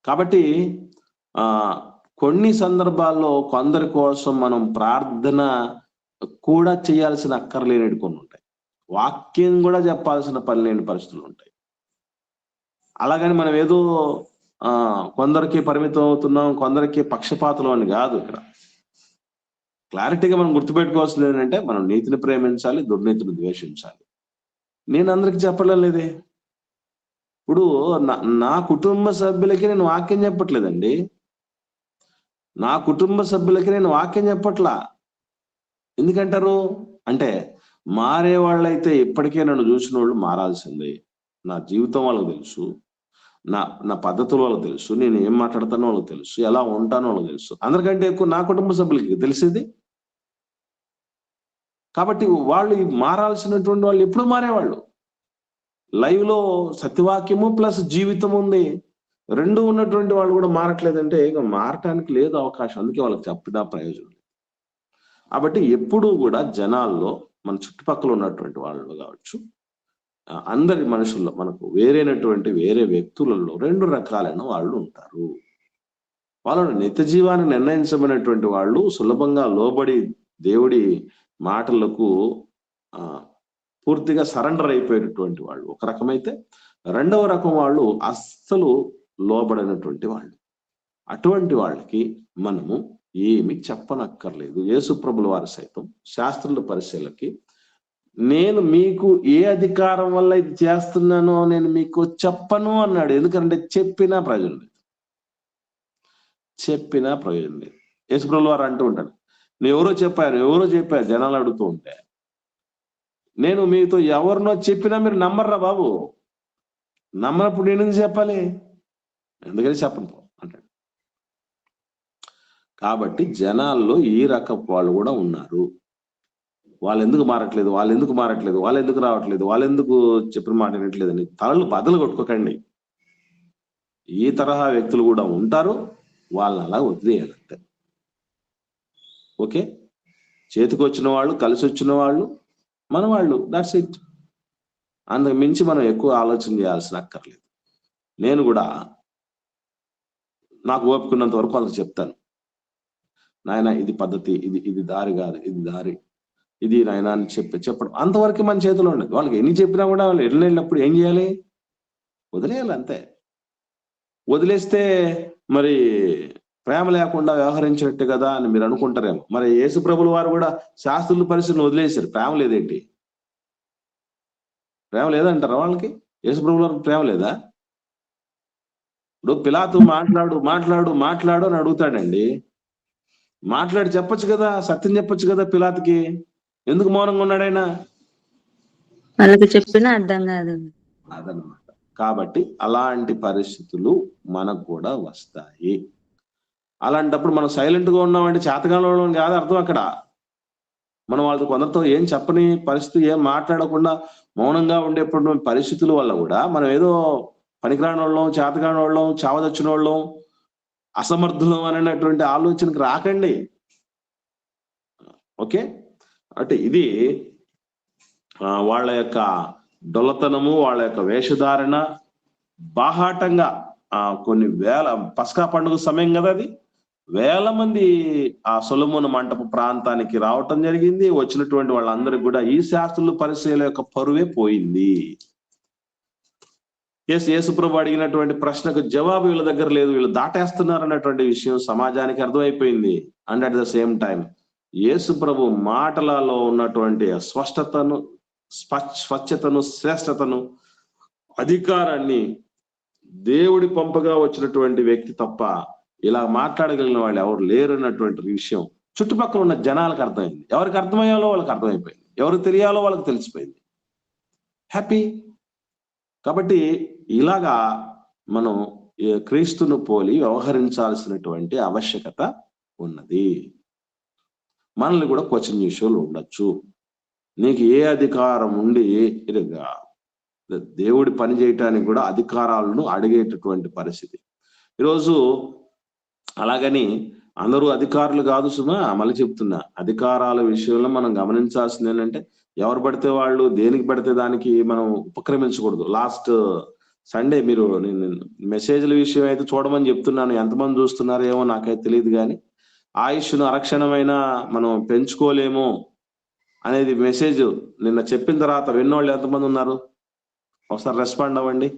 కాబట్టి కొన్ని సందర్భాల్లో కొందరి కోసం మనం ప్రార్థన కూడా చేయాల్సిన అక్కర్లేని కొన్ని ఉంటాయి. వాక్యం కూడా చెప్పాల్సిన పని లేని పరిస్థితులు ఉంటాయి. అలాగని మనం ఏదో కొందరికి పరిమితం అవుతున్నాం, కొందరికి పక్షపాతులు అని కాదు. ఇక్కడ క్లారిటీగా మనం గుర్తుపెట్టుకోవాల్సింది ఏంటంటే, మనం నీతిని ప్రేమించాలి, దుర్నీతిని ద్వేషించాలి. నేను అందరికి చెప్పడం లేదే. ఇప్పుడు నా కుటుంబ సభ్యులకి నేను వాక్యం చెప్పట్లేదండి, నా కుటుంబ సభ్యులకి నేను వాక్యం చెప్పట్లా. ఎందుకంటారు అంటే, మారే వాళ్ళైతే ఇప్పటికే నన్ను చూసిన వాళ్ళు మారాల్సిందే. నా జీవితం వాళ్ళకి తెలుసు, నా పద్ధతులు వాళ్ళకి తెలుసు, నేను ఏం మాట్లాడతానో వాళ్ళకి తెలుసు, ఎలా ఉంటానో వాళ్ళకి తెలుసు. అందరికంటే ఎక్కువ నా కుటుంబ సభ్యులకి తెలిసేది. కాబట్టి వాళ్ళు మారాల్సినటువంటి వాళ్ళు ఎప్పుడు మారేవాళ్ళు. లైవ్ లో సత్యవాక్యము ప్లస్ జీవితం ఉంది, రెండు ఉన్నటువంటి వాళ్ళు కూడా మారట్లేదంటే ఇక మారటానికి లేదు అవకాశం. అందుకే వాళ్ళకి చెప్పినా ప్రయోజనం. కాబట్టి ఎప్పుడూ కూడా జనాల్లో, మన చుట్టుపక్కల ఉన్నటువంటి వాళ్ళు కావచ్చు, అందరి మనుషుల్లో, మనకు వేరే వ్యక్తులలో 2 రకాలైన వాళ్ళు ఉంటారు. వాళ్ళని నిత్య జీవాన్ని నిర్ణయించబడినటువంటి వాళ్ళు, సులభంగా లోబడి దేవుడి మాటలకు పూర్తిగా సరెండర్ అయిపోయినటువంటి వాళ్ళు ఒక రకమైతే, రెండవ రకం వాళ్ళు అస్సలు లోబడినటువంటి వాళ్ళు. అటువంటి వాళ్ళకి మనము ఏమి చెప్పనక్కర్లేదు. యేసుప్రభుల వారు సైతం శాస్త్రుల పరిశీలకి, నేను మీకు ఏ అధికారం వల్ల ఇది చేస్తున్నానో నేను మీకు చెప్పను అన్నాడు. ఎందుకంటే చెప్పినా ప్రయోజనం లేదు. చెప్పినా ప్రయోజనం లేదు. యేసుప్రభుల వారు అంటూ ఉంటాడు, నువ్వు ఎవరో చెప్పారు జనాలు అడుగుతూ ఉంటే, నేను మీతో ఎవరినో చెప్పినా మీరు నమ్మర్రా బాబు, నమ్మనప్పుడు నేను ఎందుకు చెప్పాలి, ఎందుకని చెప్పను అంటాడు. కాబట్టి జనాల్లో ఈ రకపు వాళ్ళు కూడా ఉన్నారు. వాళ్ళు ఎందుకు మారట్లేదు, వాళ్ళు ఎందుకు రావట్లేదు, వాళ్ళు ఎందుకు చెప్పిన మాట వినట్లేదని తలలు బద్దలు కొట్టుకోకండి. ఈ తరహా వ్యక్తులు కూడా ఉంటారు, వాళ్ళని అలా వదిలేయాలంటే. ఓకే, చేతికి వచ్చిన వాళ్ళు, కలిసి వచ్చిన వాళ్ళు మన వాళ్ళు, దట్స్ ఇట్. అందుకు మించి మనం ఎక్కువ ఆలోచన చేయాల్సిన అక్కర్లేదు. నేను కూడా నాకు ఓపుకున్నంత వరకు వాళ్ళకి చెప్తాను, నాయన ఇది పద్ధతి, ఇది దారి కాదు, ఇది దారి, ఇది నాయన అని చెప్పడం అంతవరకు మన చేతిలో ఉండదు. వాళ్ళకి ఎన్ని చెప్పినా కూడా వాళ్ళు వెళ్ళినప్పుడు ఏం చేయాలి, వదిలేయాలి అంతే. వదిలేస్తే మరి ప్రేమ లేకుండా వ్యవహరించినట్టు కదా అని మీరు అనుకుంటారేమో. మరి యేసు ప్రభుల వారు కూడా శాస్త్రుల పరిస్థితిని వదిలేశారు. ప్రేమ లేదేంటి, ప్రేమ లేదంటారా వాళ్ళకి? యేసు ప్రభుల వారికి ప్రేమ లేదా? ఇప్పుడు పిలాతు మాట్లాడు అని అడుగుతాడండి. మాట్లాడి చెప్పొచ్చు కదా, సత్యం చెప్పొచ్చు కదా పిలాతుకి. ఎందుకు మౌనంగా ఉన్నాడు ఆయన? వాళ్ళకి చెప్పినా అర్థం కాదు. అదనమాట. కాబట్టి అలాంటి పరిస్థితులు మనకు కూడా వస్తాయి. అలాంటప్పుడు మనం సైలెంట్ గా ఉన్నామంటే చేతగానోళ్ళం కాదు అర్థం. అక్కడ మనం వాళ్ళతో కొందరితో ఏం చెప్పని పరిస్థితి, ఏం మాట్లాడకుండా మౌనంగా ఉండేప్పుడు పరిస్థితుల వల్ల కూడా మనం ఏదో పనికిరాని వాళ్ళం, చేతగాని వాళ్ళం, చావదచ్చిన వాళ్ళం, అసమర్థులం అనేటువంటి ఆలోచనకు రాకండి. ఓకే, అంటే ఇది వాళ్ళ యొక్క డొల్లతనము, వాళ్ళ యొక్క వేషధారణ బాహాటంగా కొన్ని వేల, పస్కా పండుగ సమయం కదా అది, వేల మంది ఆ సొలొమోను మంటపు ప్రాంతానికి రావటం జరిగింది. వచ్చినటువంటి వాళ్ళందరికీ కూడా ఈ శాస్త్రుల పరిచయాల యొక్క పరువే పోయింది. యేసుప్రభు అడిగినటువంటి ప్రశ్నకు జవాబు వీళ్ళ దగ్గర లేదు, వీళ్ళు దాటేస్తున్నారు అన్నటువంటి విషయం సమాజానికి అర్థమైపోయింది. And at the same time యేసుప్రభు మాటలలో ఉన్నటువంటి స్పష్టతను, స్వచ్ఛతను, శ్రేష్టతను, అధికారాన్ని దేవుడి పంపగా వచ్చినటువంటి వ్యక్తి తప్ప ఇలా మాట్లాడగలిగిన వాళ్ళు ఎవరు లేరు అన్నటువంటి విషయం చుట్టుపక్కల ఉన్న జనాలకు అర్థమైంది. ఎవరికి అర్థమయ్యాలో వాళ్ళకి అర్థమైపోయింది, ఎవరికి తెలియాలో వాళ్ళకి తెలిసిపోయింది. హ్యాపీ. కాబట్టి ఇలాగా మనం క్రీస్తును పోలి వ్యవహరించాల్సినటువంటి ఆవశ్యకత ఉన్నది. మనల్ని కూడా క్వశ్చన్ విషయాలు ఉండొచ్చు. నీకు ఏ అధికారం ఉండి, దేవుడి పని చేయటానికి కూడా అధికారాలను అడిగేటటువంటి పరిస్థితి ఈరోజు. అలాగని అందరూ అధికారులు కాదు సుమా, మళ్ళీ చెప్తున్నా, అధికారాల విషయంలో మనం గమనించాల్సింది ఏంటంటే ఎవరు పడితే వాళ్ళు దేనికి పడితే దానికి మనం ఉపక్రమించకూడదు. లాస్ట్ సండే మీరు మెసేజ్ల విషయం అయితే చూడమని చెప్తున్నాను, ఎంతమంది చూస్తున్నారో ఏమో నాకైతే తెలియదు, కానీ ఆయుష్ను అరక్షణమైన మనం పెంచుకోలేము అనేది మెసేజ్ నిన్న చెప్పిన తర్వాత విన్నోళ్ళు ఎంతమంది ఉన్నారు? ఒకసారి రెస్పాండ్ అవ్వండి.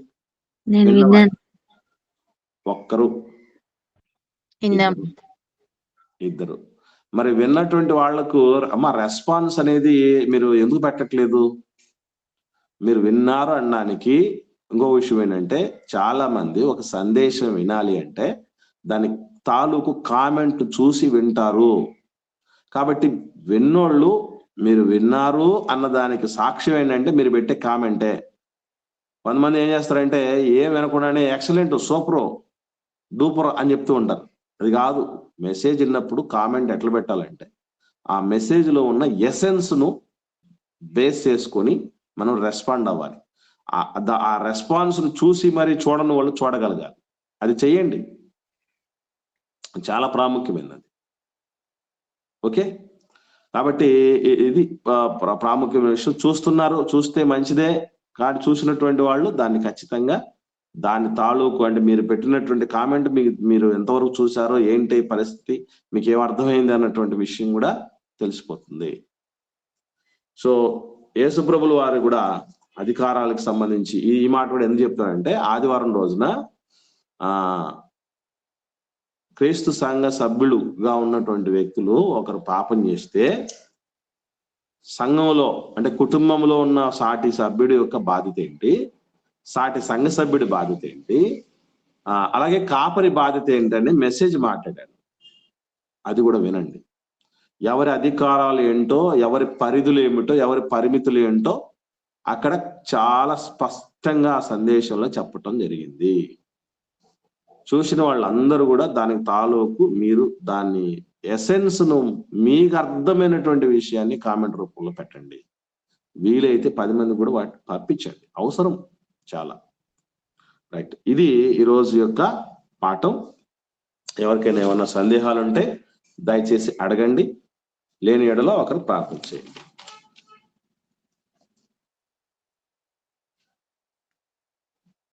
ఒక్కరు, ఇద్దరు. మరి విన్నటువంటి వాళ్లకు రెస్పాన్స్ అనేది మీరు ఎందుకు పెట్టట్లేదు? మీరు విన్నారు అనడానికి ఇంకో విషయం ఏంటంటే, చాలా మంది ఒక సందేశం వినాలి అంటే దాని తాలూకు కామెంట్ చూసి వింటారు. కాబట్టి విన్నోళ్ళు మీరు విన్నారు అన్నదానికి సాక్ష్యం ఏంటంటే మీరు పెట్టే కామెంటే. కొంతమంది ఏం చేస్తారంటే ఏం వినకుండానే ఎక్సలెంట్, సూపర్, డూపర్ అని చెప్తూ ఉంటారు. అది కాదు. మెసేజ్ విన్నప్పుడు కామెంట్ ఎట్లా పెట్టాలంటే ఆ మెసేజ్ లో ఉన్న ఎసెన్స్ ను బేస్ చేసుకొని మనం రెస్పాండ్ అవ్వాలి. ఆ రెస్పాన్స్ ను చూసి మరి చూడని వాళ్ళు చూడగలగాలి. అది చెయ్యండి, చాలా ప్రాముఖ్యమైనది. ఓకే, కాబట్టి ఇది ప్రాముఖ్యమైన విషయం. చూస్తే మంచిదే, కానీ చూసినటువంటి వాళ్ళు దాన్ని ఖచ్చితంగా దాని తాలూకు అంటే మీరు పెట్టినటువంటి కామెంట్ మీరు ఎంతవరకు చూసారో, ఏంటి పరిస్థితి, మీకు ఏం అర్థమైంది అన్నటువంటి విషయం కూడా తెలిసిపోతుంది. సో యేసుప్రభుల వారు కూడా అధికారాలకు సంబంధించి ఈ మాట కూడా ఎందుకు చెప్తారంటే, ఆదివారం రోజున క్రీస్తు సంఘ సభ్యులుగా ఉన్నటువంటి వ్యక్తులు ఒకరు పాపం చేస్తే సంఘంలో అంటే కుటుంబంలో ఉన్న సాటి సభ్యుడి యొక్క బాధ్యత ఏంటి, సాటి సంఘ సభ్యుడి బాధ్యత ఏంటి, అలాగే కాపరి బాధ్యత ఏంటంటే మెసేజ్ మాట్లాడాను, అది కూడా వినండి. ఎవరి అధికారాలు ఏంటో, ఎవరి పరిధులు ఏమిటో, ఎవరి పరిమితులు ఏంటో అక్కడ చాలా స్పష్టంగా ఆ సందేశంలో చెప్పటం జరిగింది. చూసిన వాళ్ళందరూ కూడా దానికి తాలూకు మీరు దాన్ని ఎసెన్స్ ను మీకు అర్థమైనటువంటి విషయాన్ని కామెంట్ రూపంలో పెట్టండి. వీలైతే 10 మంది కూడా వాటి పంపించండి, అవసరం చాలా. రైట్, ఇది ఈరోజు యొక్క పాఠం. ఎవరికైనా ఏమన్నా సందేహాలు ఉంటే దయచేసి అడగండి, లేని ఎడలో ఒకరు ప్రార్థన చేయండి.